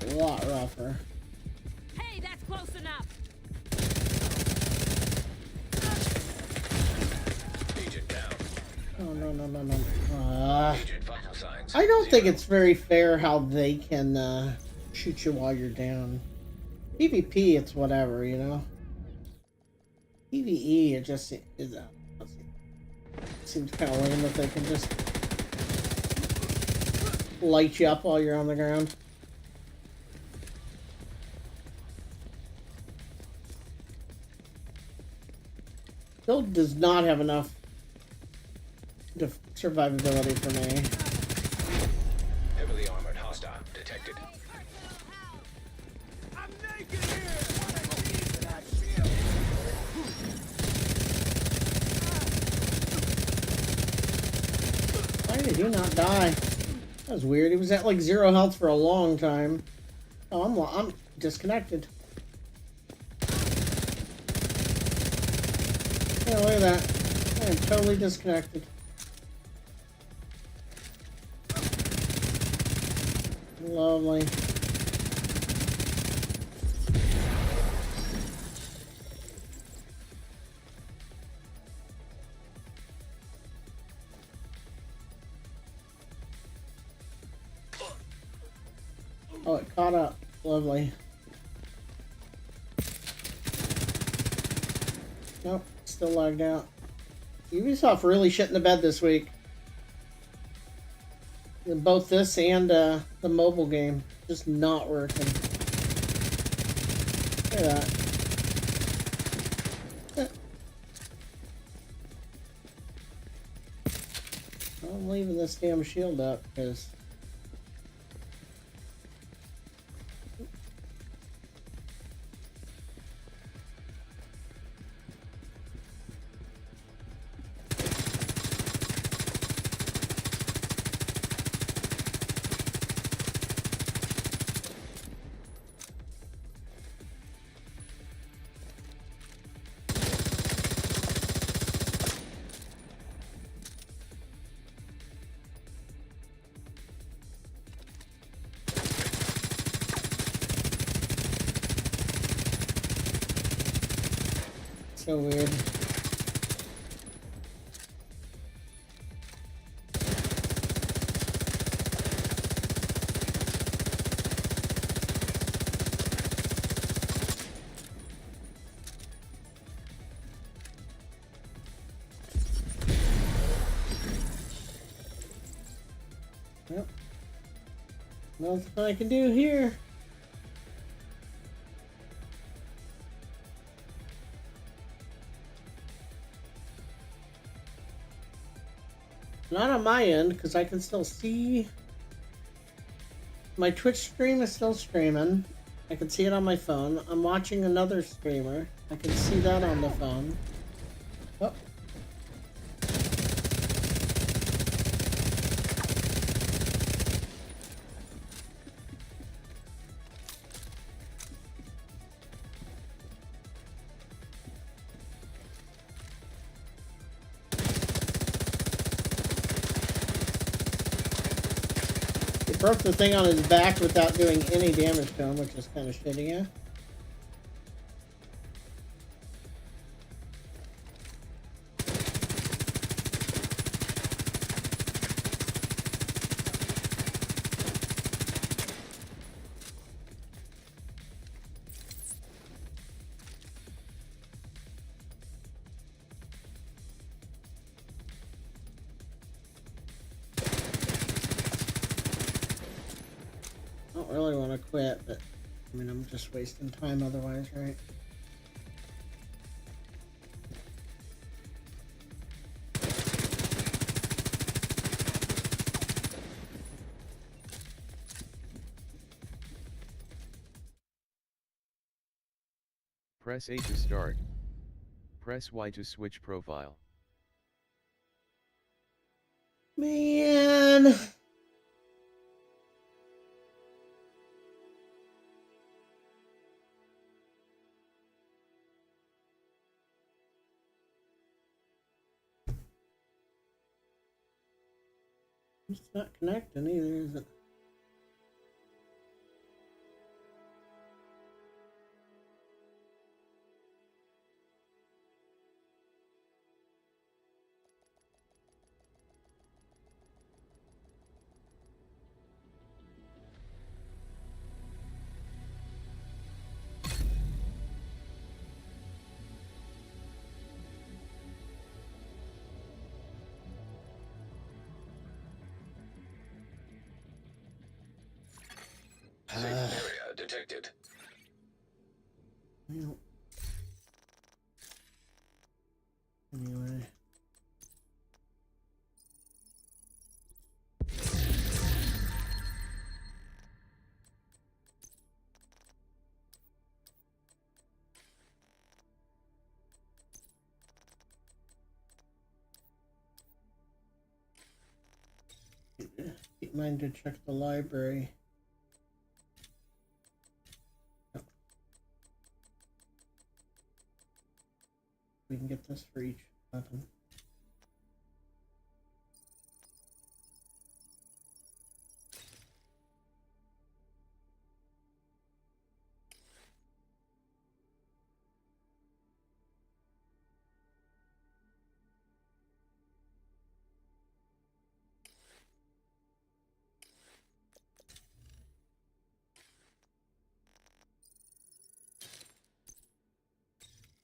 A lot rougher. Hey, that's close enough. Agent down. Oh, no. Agent vital signs. I don't 0. think it's very fair how they can shoot you while you're down. PvP, it's whatever, you know? PvE, it just is, seems kind of lame that they can just light you up while you're on the ground. Build does not have enough survivability for me. Heavily armored hostile detected. I'm naked here. Why did he not die? That was weird. He was at like 0 health for a long time. Oh, I'm disconnected. Yeah, look at that. I am totally disconnected. Lovely. Oh, it caught up. Lovely. Nope, still logged out. Ubisoft really shit in the bed this week. In both this and the mobile game. Just not working. Look at that. I'm leaving this damn shield up because... So weird. Yep. Nothing I can do here. Not on my end, because I can still see... My Twitch stream is still streaming. I can see it on my phone. I'm watching another streamer. I can see that on the phone. Oh. Broke the thing on his back without doing any damage to him, which is kind of shitty, yeah? I don't really want to quit, but I mean, I'm just wasting time otherwise, right? Press A to start. Press Y to switch profile. Man. It's not connecting either, is it? Safe area detected. Well, anyway. Keep in mind to check the library. We can get this for each weapon.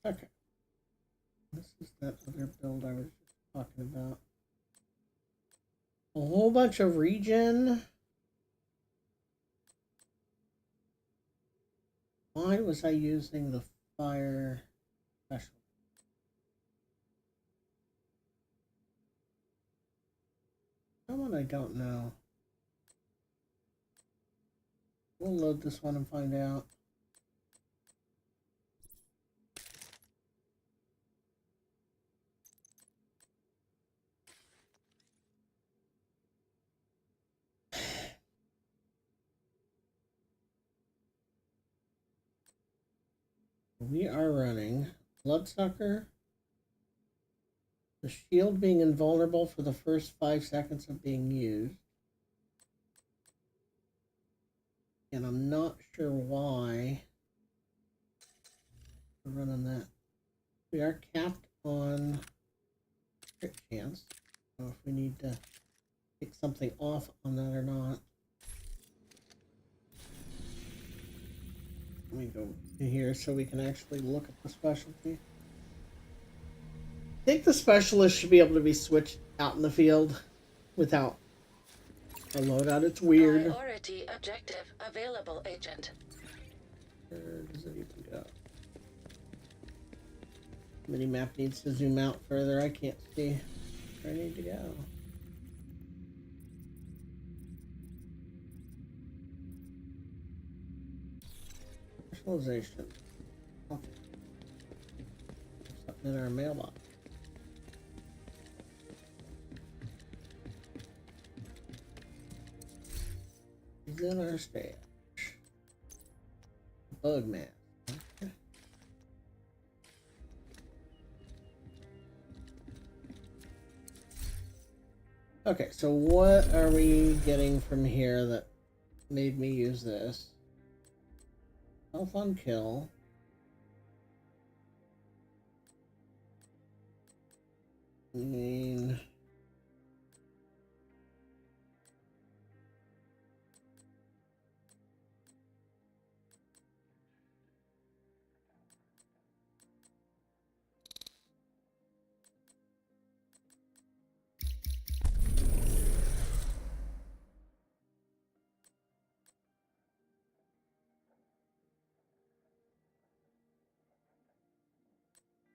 Okay. This is that other build I was just talking about. A whole bunch of regen. Why was I using the fire special? Someone I don't know. We'll load this one and find out. We are running Bloodsucker, the shield being invulnerable for the first 5 seconds of being used. And I'm not sure why we're running that. We are capped on crit chance. So if we need to take something off on that or not. Let me go in here so we can actually look at the specialty. I think the specialist should be able to be switched out in the field without a loadout. It's weird. Priority objective available, Agent. Where does it even go? Minimap needs to zoom out further. I can't see where I need to go. Personalization. Oh. Something in our mailbox. It's in our stash. Bug man. Okay. Okay, so what are we getting from here that made me use this? Health on kill. I mean...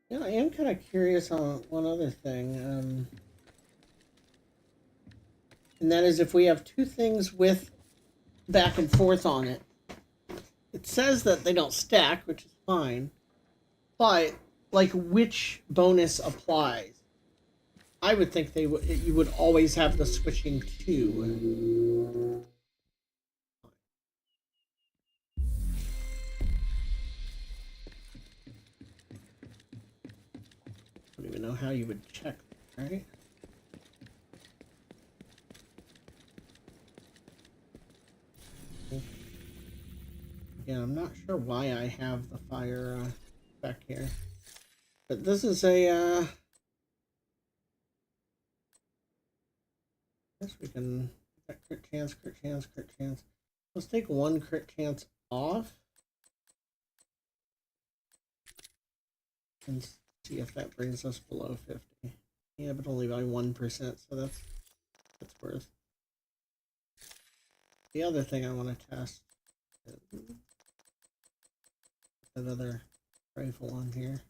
Yeah, I am kind of curious on one other thing. And that is if we have two things with back and forth on it. It says that they don't stack, which is fine. But, like, which bonus applies? I would think you would always have the switching to. I don't even know how you would check that, right? Again, I'm not sure why I have the fire back here. But this is a, I guess we can, crit chance, crit chance, crit chance. Let's take one crit chance off. And see if that brings us below 50. Yeah, but only by 1%, so that's worth. The other thing I want to test is another rifle on here.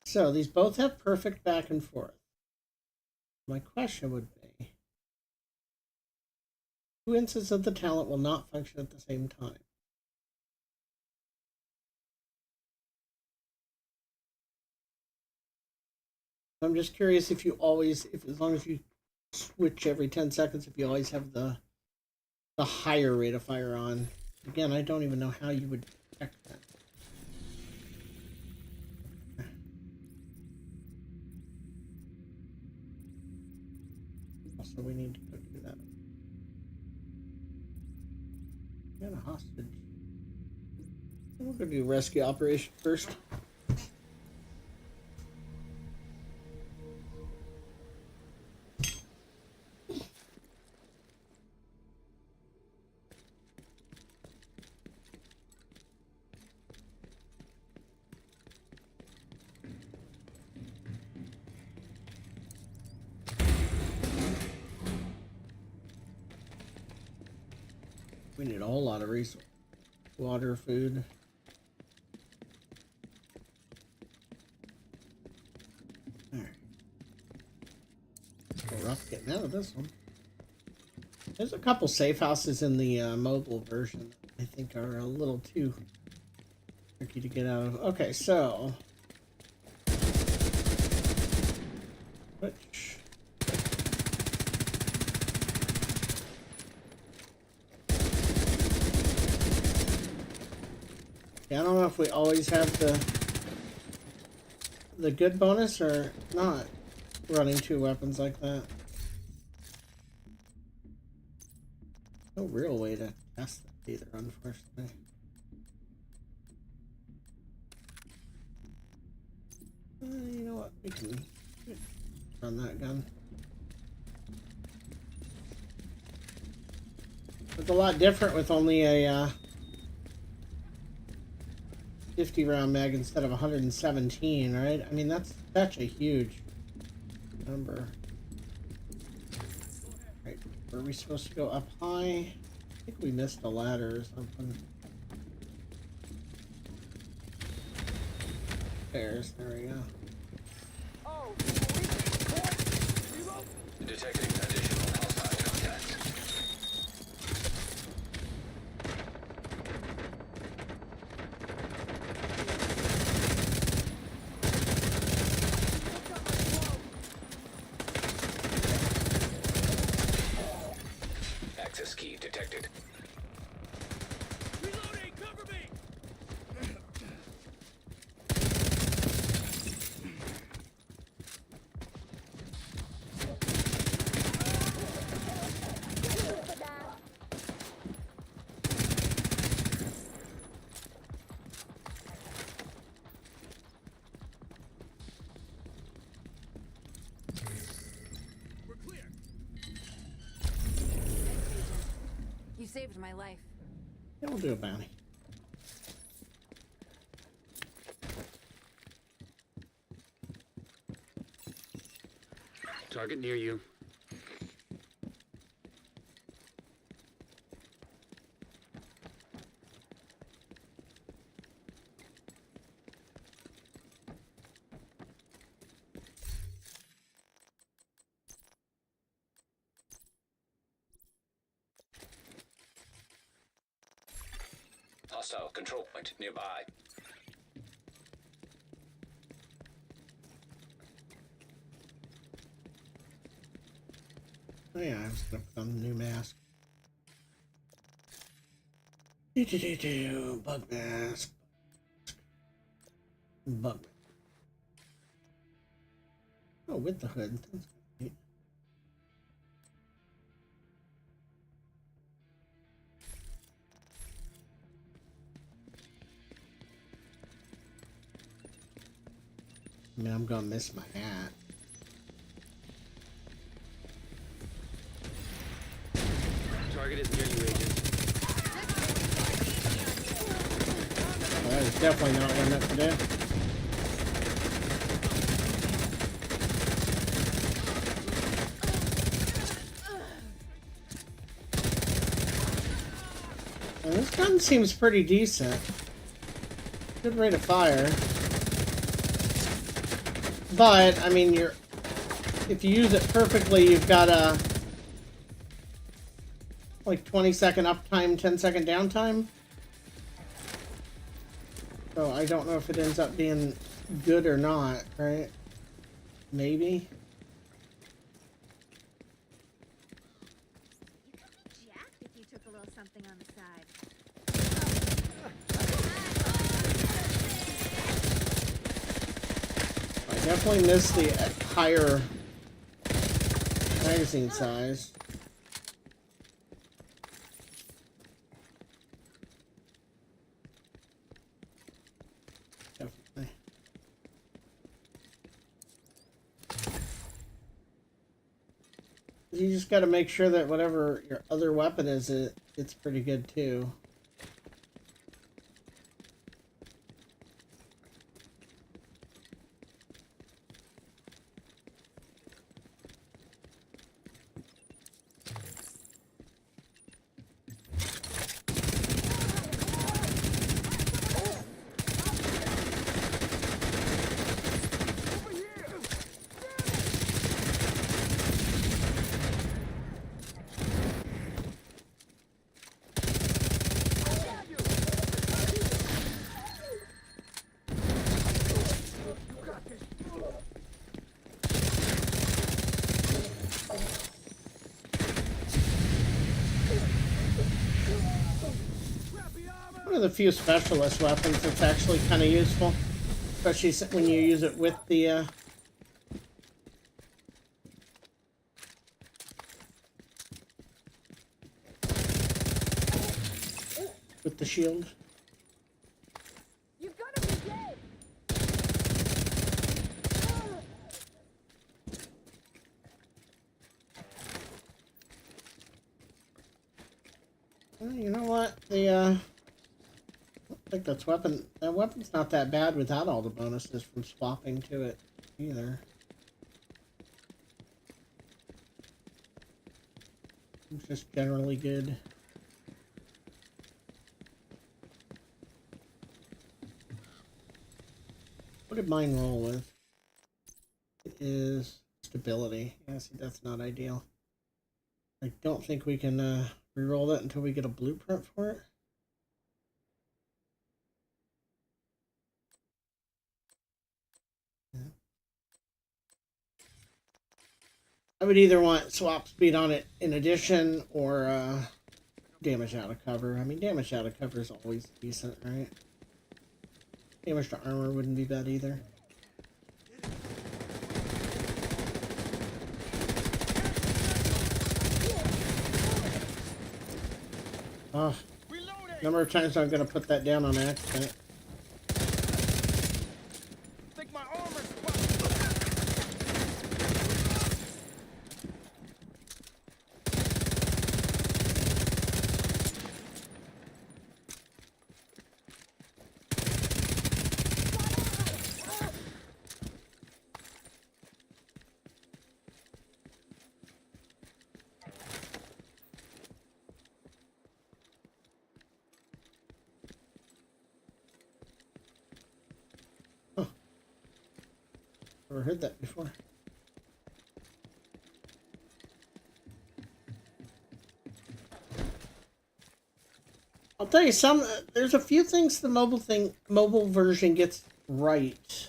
So these both have perfect back and forth. My question would be, two instances of the talent will not function at the same time. I'm just curious if you always, as long as you switch every 10 seconds, if you always have the higher rate of fire on. Again, I don't even know how you would check that. Also, we need to go do that. We got a hostage. We'll go do rescue operation first. We need a whole lot of resources. Water, food. Alright. We're rough getting out of this one. There's a couple safe houses in the mobile version that I think are a little too tricky to get out of. Okay, so... Which... Yeah, I don't know if we always have the good bonus or not running two weapons like that. No real way to test that either, unfortunately. You know what? We can run that gun. It's a lot different with only a 50 round mag instead of 117, right? I mean, that's such a huge number. Right, were we supposed to go up high? I think we missed a ladder or something. Stairs, there we go. Detecting additional hostile contact. saved my life. Yeah, we'll do a bounty. Target near you. Hostile control point nearby. Oh yeah, I was gonna put on the new mask. Do bug mask. Bug. Oh, with the hood. That's neat. I mean, I'm gonna miss my hat. Target is near you, Agent. Well, that is definitely not what I meant to do. And this gun seems pretty decent. Good rate of fire. But, I mean, if you use it perfectly, you've got a like 20-second uptime, 10-second downtime. So I don't know if it ends up being good or not, right? Maybe. You could be jacked if you took a little something on the side. I definitely missed the higher magazine size. Definitely. You just got to make sure that whatever your other weapon is, it's pretty good too. One of the few specialist weapons that's actually kind of useful, especially when you use it with the shield. You've got to be dead. Well, you know what? I think that weapon's not that bad without all the bonuses from swapping to it either. It's just generally good. What did mine roll with? It is stability. Yeah, see, that's not ideal. I don't think we can reroll that until we get a blueprint for it. Yeah. I would either want swap speed on it in addition or damage out of cover. I mean, damage out of cover is always decent, right? Damage to armor wouldn't be bad either. Oh, number of times I'm gonna put that down on accident. Think my armor's Never heard that before. I'll tell you there's a few things the mobile version gets right,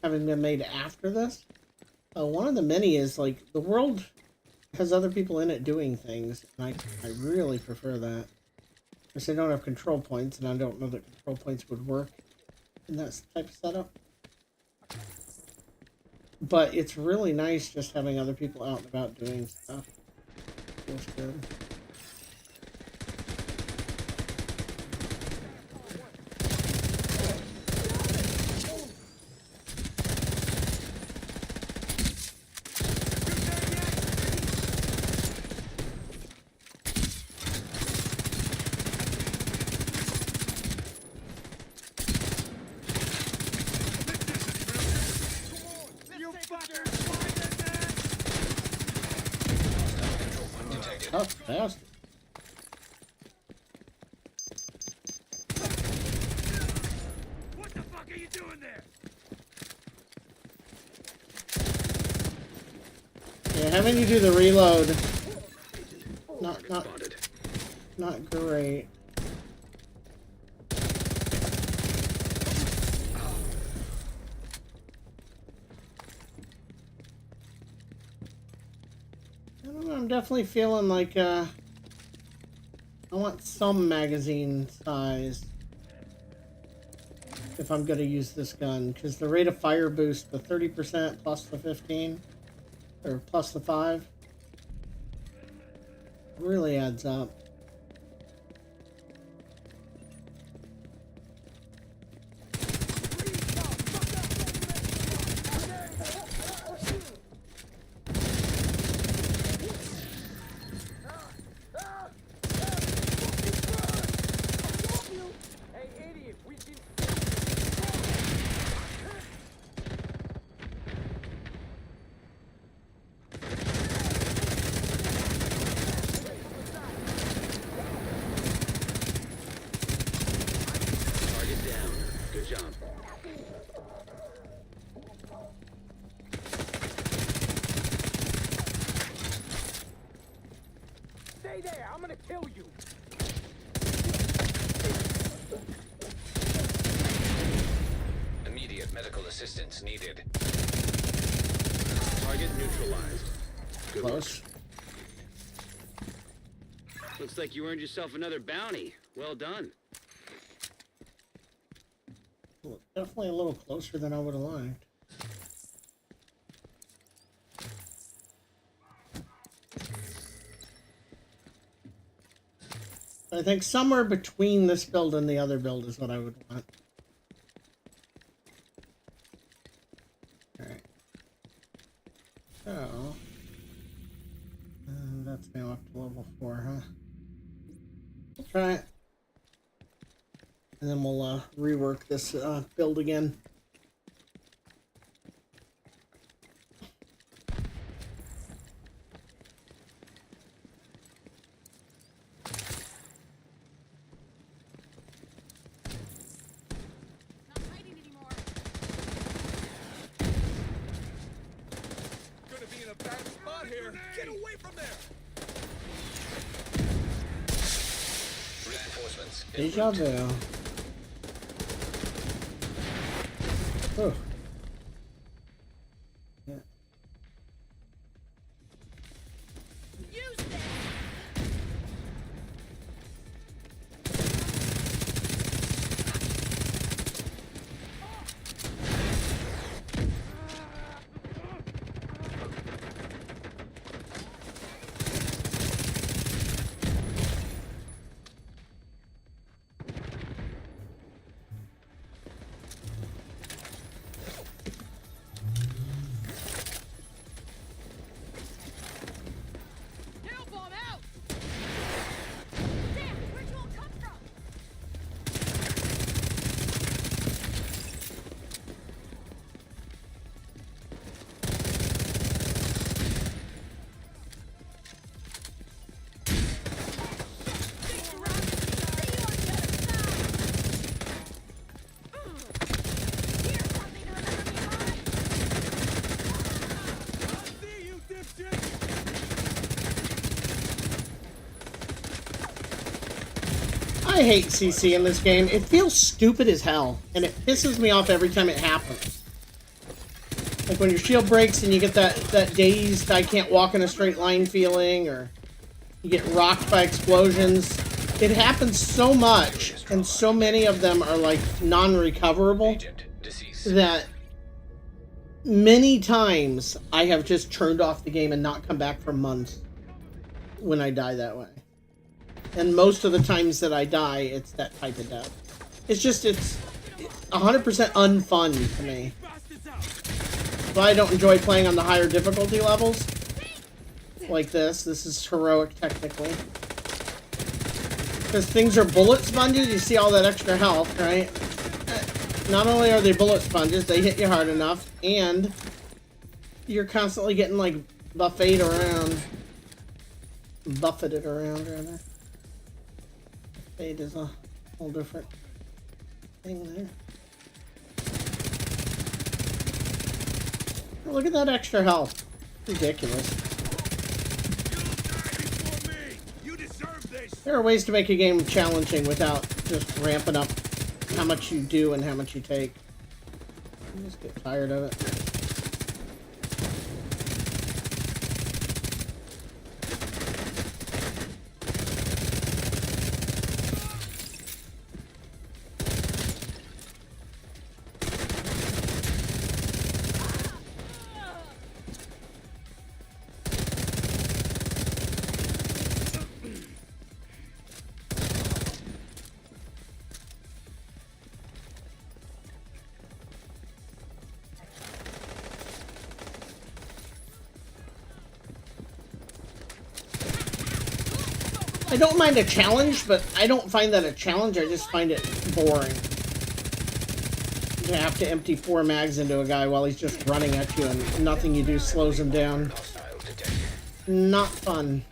having been made after this. One of the many is like the world has other people in it doing things, and I really prefer that. Because they don't have control points, and I don't know that control points would work in that type of setup. But it's really nice just having other people out and about doing stuff. Feels good. Tough bastard. What the fuck are you doing there? Yeah, having you do the reload, not great. I don't know, I'm definitely feeling like I want some magazine size if I'm gonna use this gun, because the rate of fire boost, the 30% plus the 15 or plus the 5 really adds up. Stay there! I'm gonna kill you! Immediate medical assistance needed. Target neutralized. Good work. Close. Looks like you earned yourself another bounty. Well done. Well, definitely a little closer than I would have liked. I think somewhere between this build and the other build is what I would want. Alright. So... that's now up to level 4, huh? We'll try it. And then we'll rework this build again. Get away from there! Reinforcements. Deja vu. Oh. Yeah. Use this! I hate CC in this game. It feels stupid as hell, and it pisses me off every time it happens. Like when your shield breaks and you get that dazed, I can't walk in a straight line feeling, or you get rocked by explosions. It happens so much, and so many of them are like non-recoverable, that many times I have just turned off the game and not come back for months when I die that way. And most of the times that I die, it's that type of death. It's 100% unfun to me. So I don't enjoy playing on the higher difficulty levels. Like this. This is heroic technically. Because things are bullet sponges, you see all that extra health, right? Not only are they bullet sponges, they hit you hard enough, and you're constantly getting like buffeted around, rather. Buffet is a whole different thing there. Oh, look at that extra health. Ridiculous. There are ways to make a game challenging without just ramping up how much you do and how much you take. I just get tired of it. I don't mind a challenge, but I don't find that a challenge, I just find it boring. You have to empty 4 mags into a guy while he's just running at you and nothing you do slows him down. Not fun.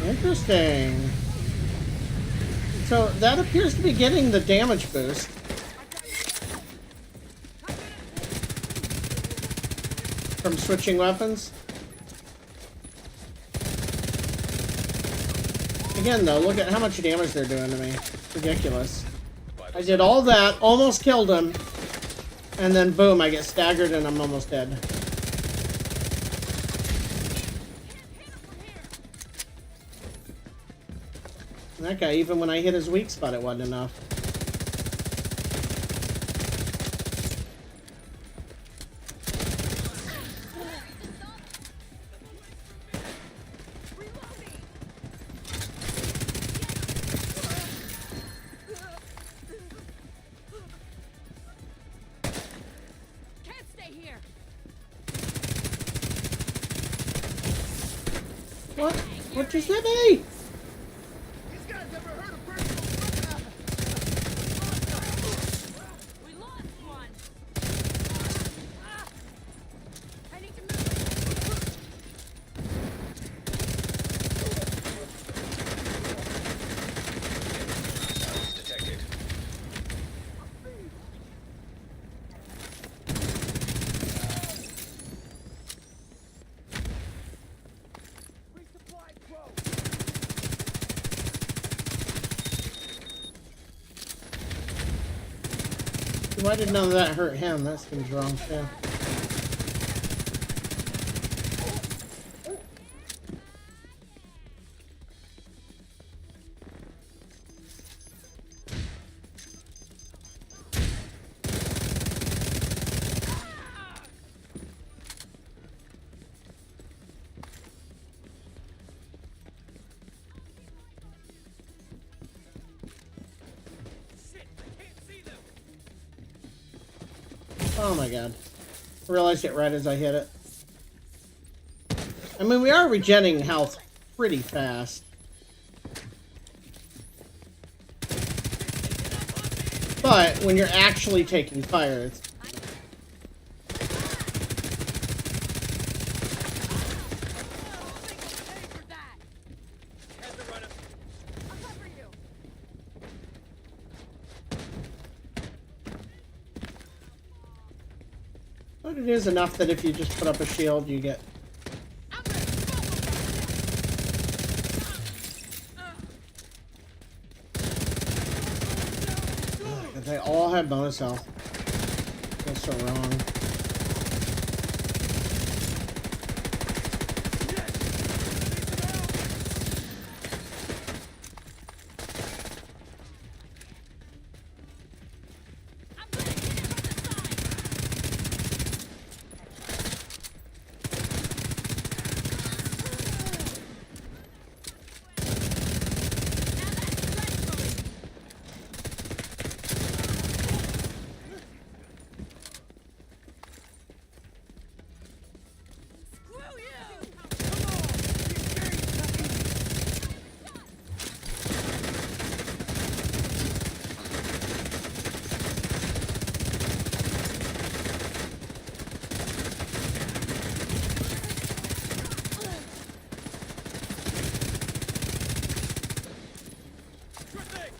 Interesting. So that appears to be getting the damage boost. From switching weapons. Again though, look at how much damage they're doing to me. Ridiculous. I did all that, almost killed him, and then boom, I get staggered and I'm almost dead. And that guy, even when I hit his weak spot, it wasn't enough. What? What just hit me? Why did none of that hurt him? That seems wrong too. Oh my god. I realized it right as I hit it. I mean, we are regenerating health pretty fast. But when you're actually taking fire, it's... But it is enough that if you just put up a shield, you get... They all have bonus health. That's so wrong.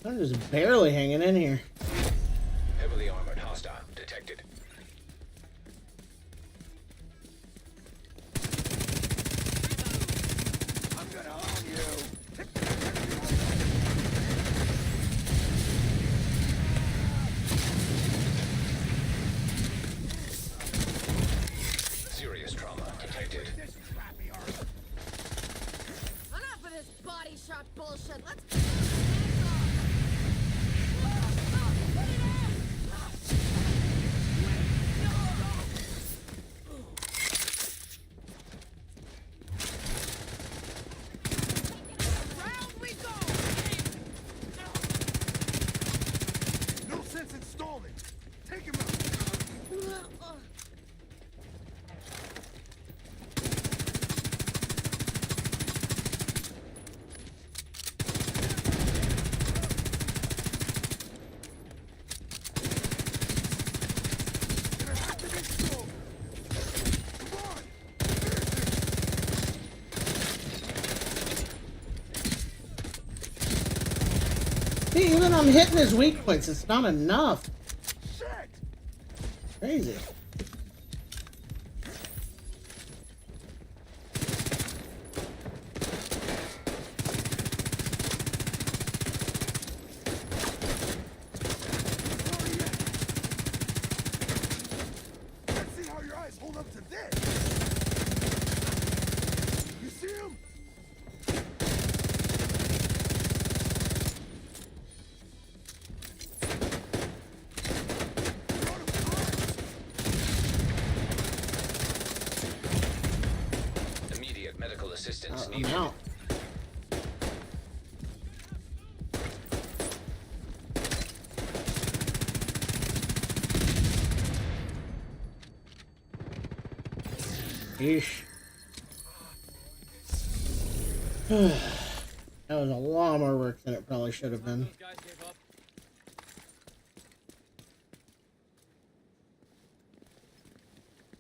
I'm just barely hanging in here. Heavily armored hostile detected. I'm gonna own you! Serious trauma detected. This crappy armor. Enough of this body shot bullshit. Let's No sense in stalling. Take him out. See, even I'm hitting his weak points. It's not enough. Shit! Crazy. Let's see how your eyes hold up to this. You see him? Immediate medical assistance I'm needed. out. Yeesh. That was a lot more work than it probably should have been. Those guys gave up.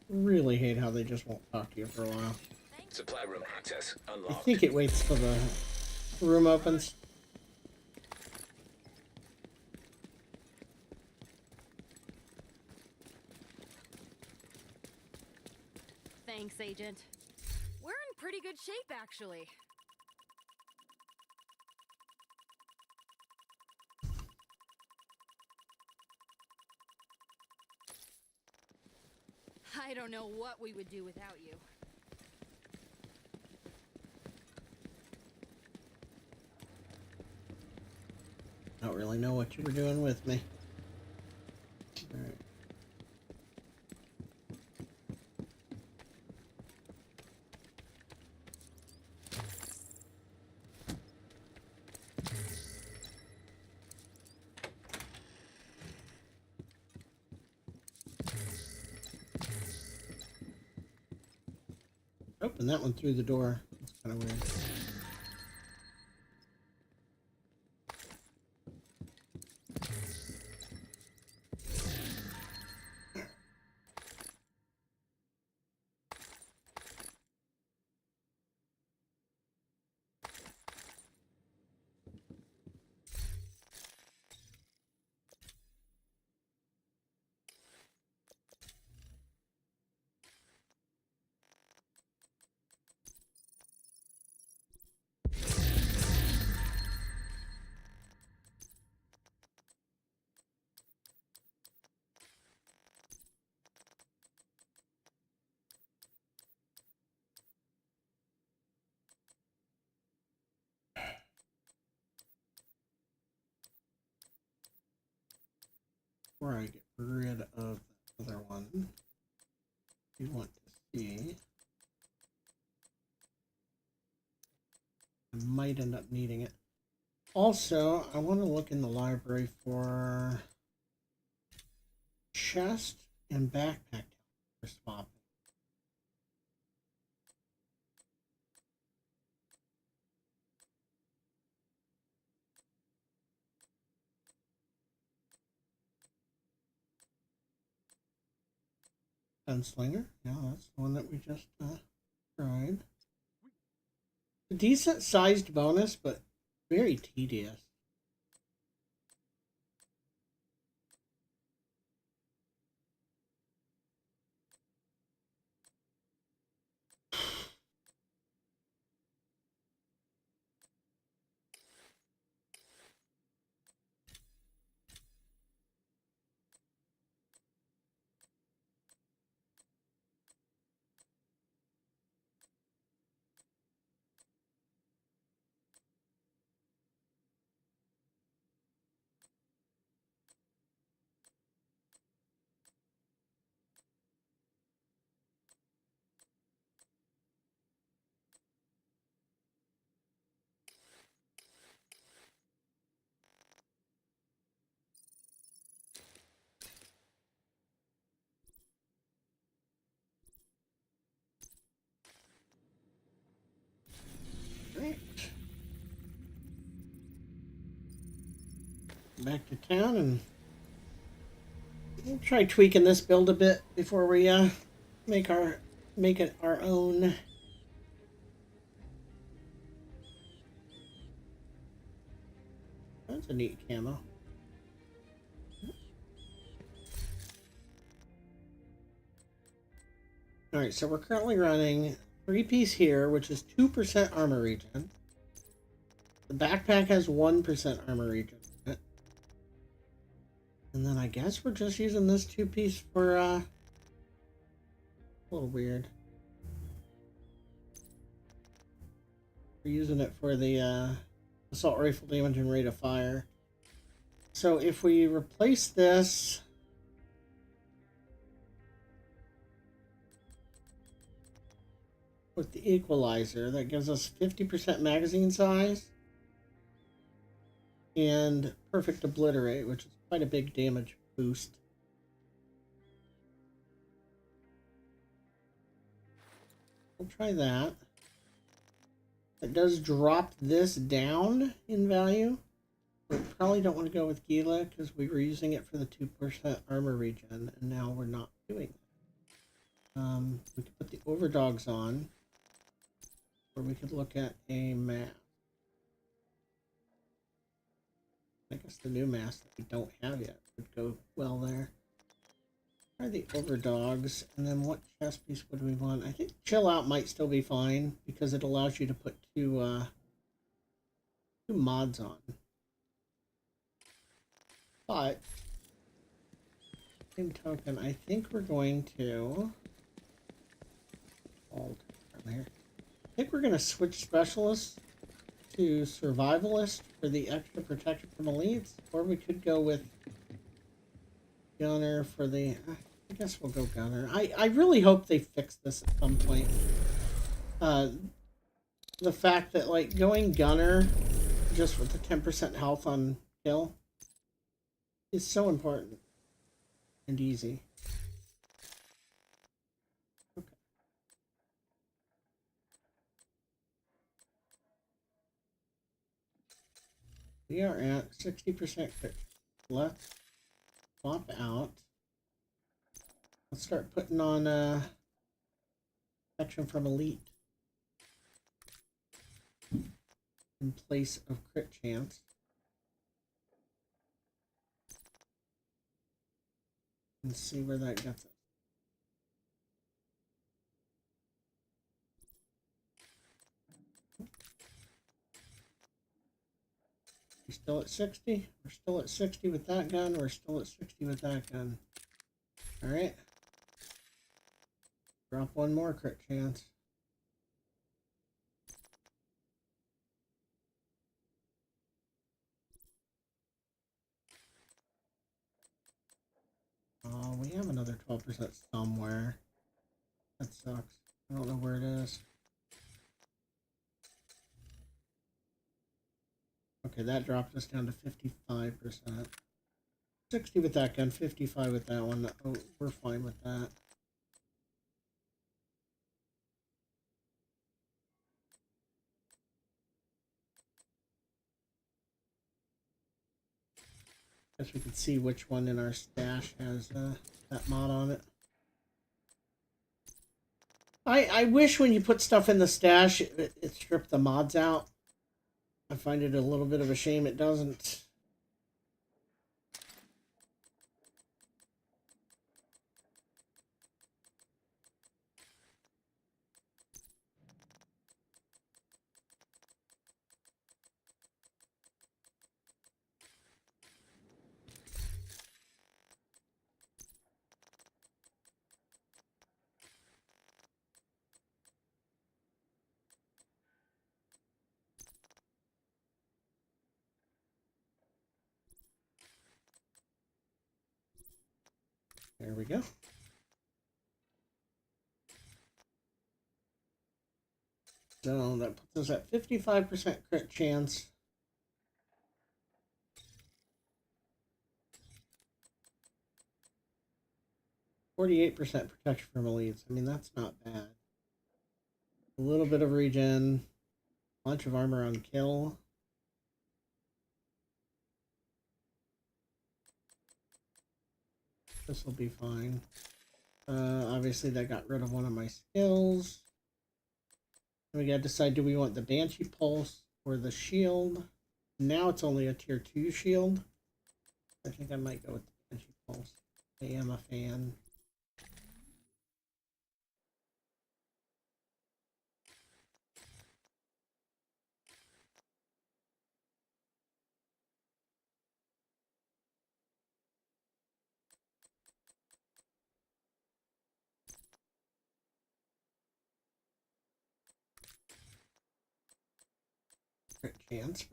Really hate how they just won't talk to you for a while. Supply room access I unlocked. think it waits till the room opens. Thanks, Agent. We're in pretty good shape, actually. I don't know what we would do without you. Don't really know what you were doing with me. All right. Open that one through the door. That's kind of weird. before I get rid of the other one, you want to see. I might end up needing it. Also, I want to look in the library for chest and backpack for swapping. Gunslinger, yeah, that's the one that we just tried. A decent sized bonus, but very tedious. Right. Back to town, and we'll try tweaking this build a bit before we make it our own. That's a neat camo. Alright, so we're currently running 3-piece here, which is 2% armor regen. The backpack has 1% armor regen. And then I guess we're just using this 2-piece for, a little weird. We're using it for the, assault rifle damage and rate of fire. So if we replace this with the equalizer, that gives us 50% magazine size and perfect obliterate, which is quite a big damage boost. We'll try that. It does drop this down in value. We probably don't want to go with Gila because we were using it for the 2% armor regen, and now we're not doing that. We could put the overdogs on, or we could look at a mask. I guess the new mask that we don't have yet would go well there. Try the overdogs, and then what chest piece would we want? I think chill out might still be fine because it allows you to put two mods on. But same token, I think we're going to I think we're going to switch specialists to survivalist for the extra protection from elites, or we could go with gunner for the. I guess we'll go gunner. I really hope they fix this at some point. The fact that like going gunner just with the 10% health on kill is so important and easy. Okay. We are at 60% crit. Let's swap out. Let's start putting on protection from elite in place of crit chance. And see where that gets us. We're still at 60. We're still at 60 with that gun. We're still at 60 with that gun. Alright. Drop one more crit chance. We have another 12% somewhere. That sucks. I don't know where it is. Okay, that dropped us down to 55%. 60 with that gun, 55 with that one. Oh, we're fine with that. Guess we can see which one in our stash has that mod on it. I wish when you put stuff in the stash, it stripped the mods out. I find it a little bit of a shame it doesn't. There we go. So that puts us at 55% crit chance. %48 protection from elites. I mean, that's not bad. A little bit of regen. Bunch of armor on kill. This will be fine. Obviously, that got rid of one of my skills. We gotta decide, do we want the Banshee Pulse or the shield? Now it's only a tier 2 shield. I think I might go with the Banshee Pulse. I am a fan. Crit chance.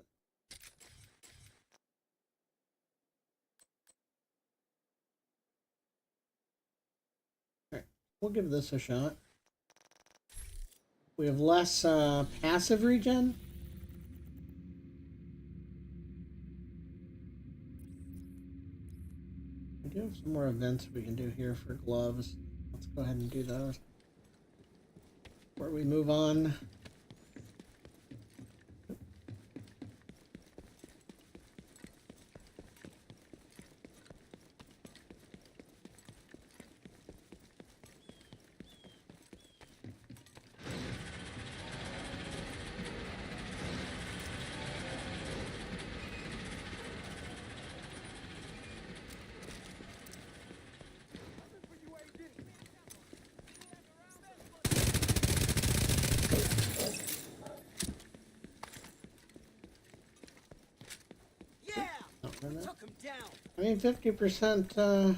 Alright, we'll give this a shot. We have less passive regen. We do have some more events we can do here for gloves. Let's go ahead and do those. Before we move on. Took him down. I mean, 50%,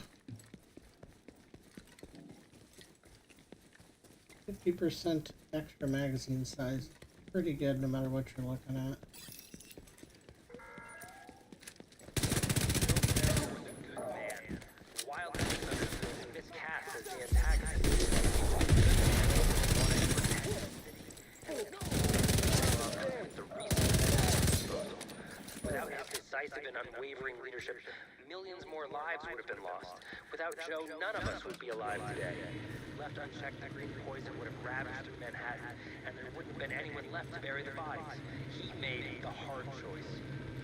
50% extra magazine size. Pretty good no matter what you're looking at. Unwavering leadership, millions more lives would have been lost. Without Joe, none of us would be alive today. Left unchecked, the green poison would have ravaged Manhattan, and there wouldn't have been anyone left to bury the bodies. He made the hard choice,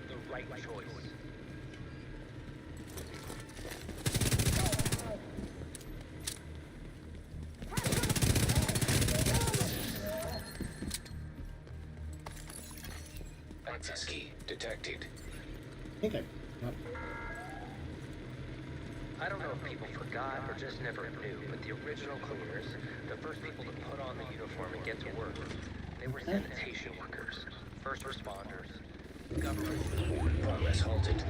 the right choice. Access key detected. I think I don't know if people forgot or just never knew, but the original cleaners, the first people to put on the uniform and get to work, they were sanitation workers, first responders, government. Progress halted.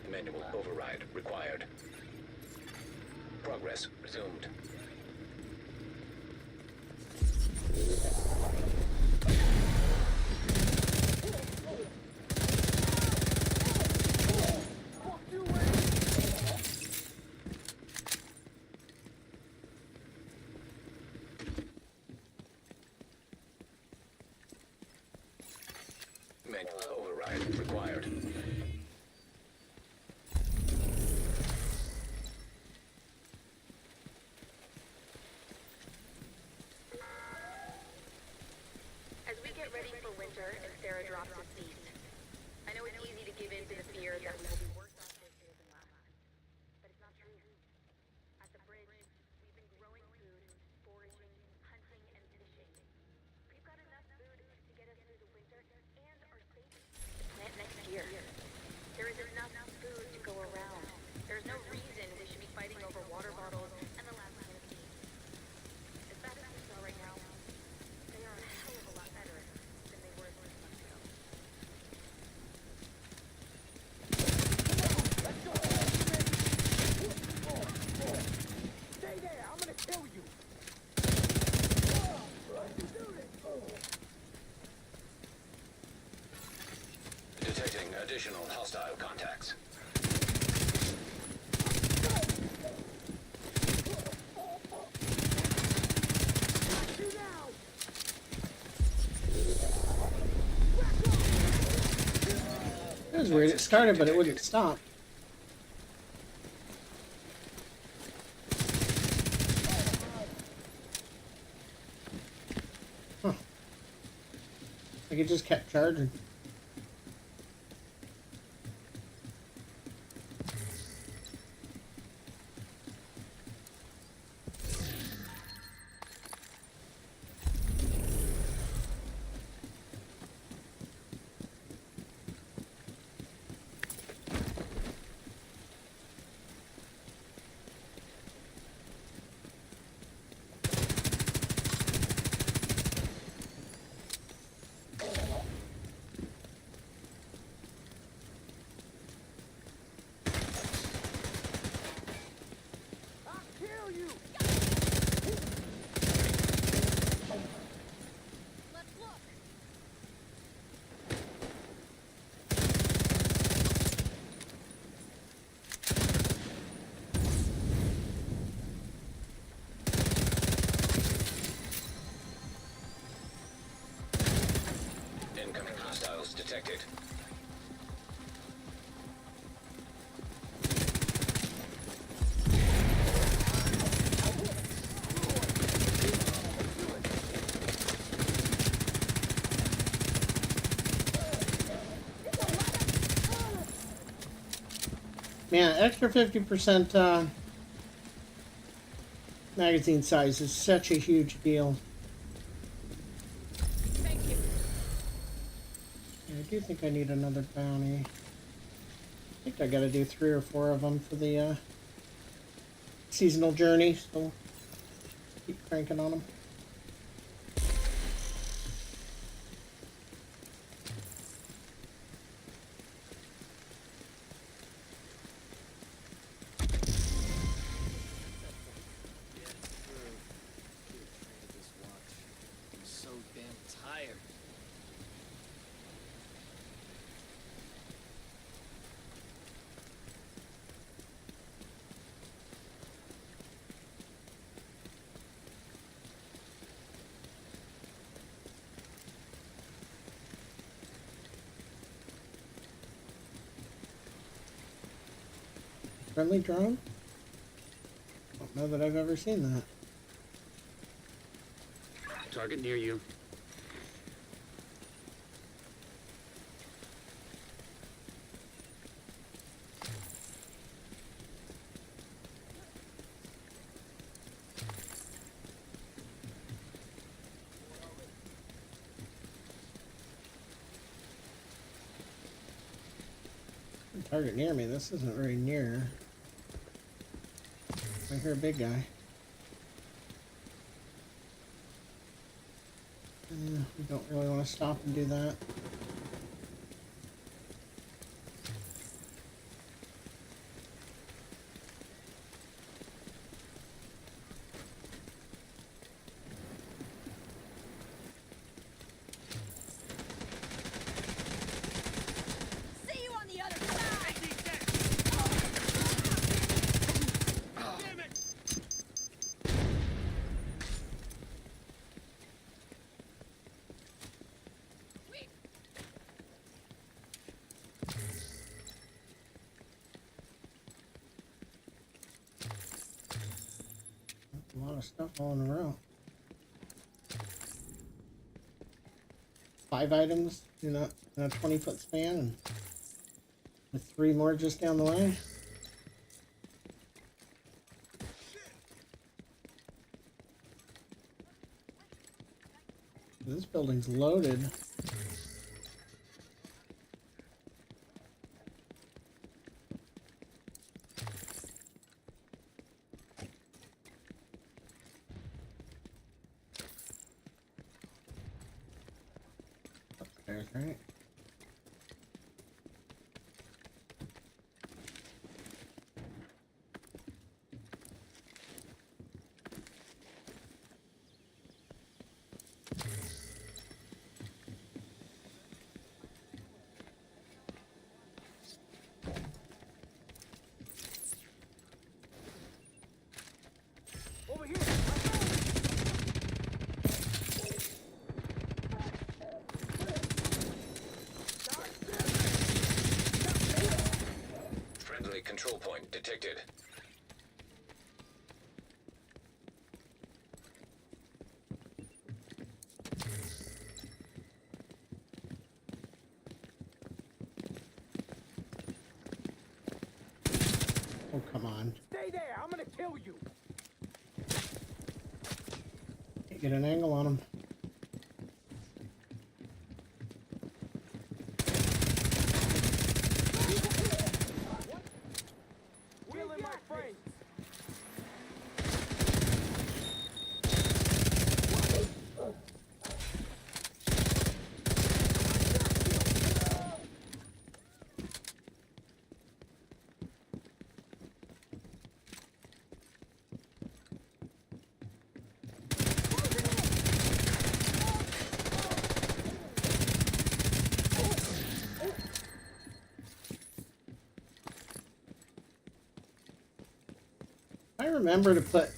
Manual override required. Progress resumed. Manual override required. As we get ready for winter and Sarah drops his beast, I know it's easy to give in to the fear that we will be worse off this year than last. But it's not true. At the bridge, we've been growing food, foraging, hunting, and fishing. We've got enough food to get us through the winter and our savings to plant next year. There is enough food to go around. There's no reason we should be fighting over water bottles and the last can of beans. As bad as things are right now, they are a hell of a lot better than they were 6 months ago. Stay there! I'm gonna kill you! Detecting additional hostile contacts. It was weird. It started, but it wouldn't stop. Huh. Like it just kept charging. Let's look. Incoming hostiles detected. Man, extra 50% magazine size is such a huge deal. Thank you. Yeah, I do think I need another bounty. I think I gotta do 3 or 4 of them for the seasonal journey, so keep cranking on them. I'm so damn tired. Friendly drone? Don't know that I've ever seen that. Target near you. Target near me. This isn't very near. I hear a big guy. We don't really want to stop and do that. See you on the other side. Damn it! of stuff all in a row. 5 items in a 20-foot span, and with 3 more just down the way. This building's loaded. Upstairs, right? Over here! Friendly control point detected. Oh, come on. Stay there! I'm gonna kill you! Can't get an angle on him. Wheeling my friends! I remember to put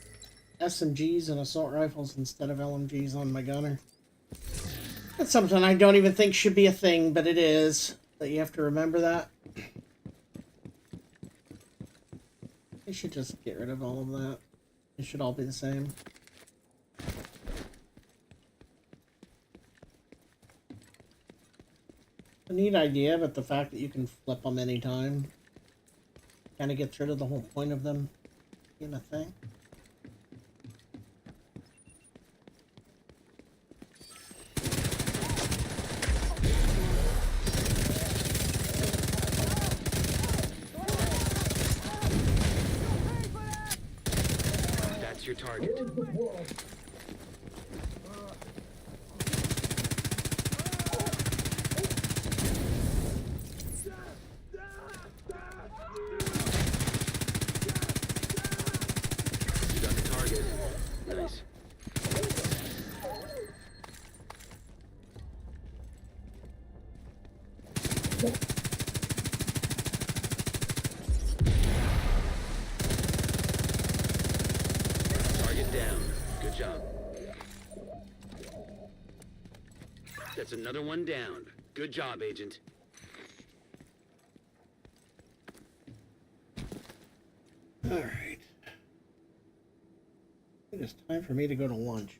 SMGs and assault rifles instead of LMGs on my gunner. That's something I don't even think should be a thing, but it is. But you have to remember that. They should just get rid of all of that. It should all be the same. A neat idea, but the fact that you can flip them anytime kind of gets rid of the whole point of them being a thing. That's your target. You got the target. Nice. Target down. Good job. That's another one down. Good job, Agent. Alright. It is time for me to go to lunch.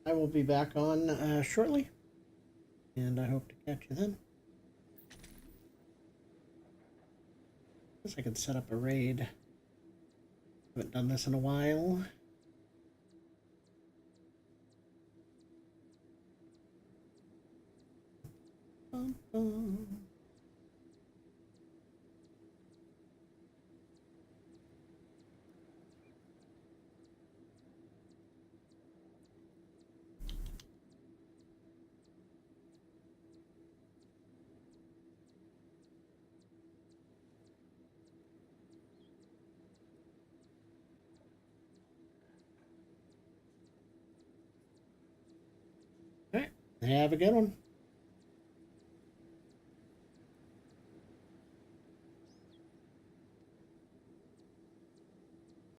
I will be back on shortly, and I hope to catch you then. Guess I could set up a raid. Haven't done this in a while. Bum, bum. Okay, have a good one.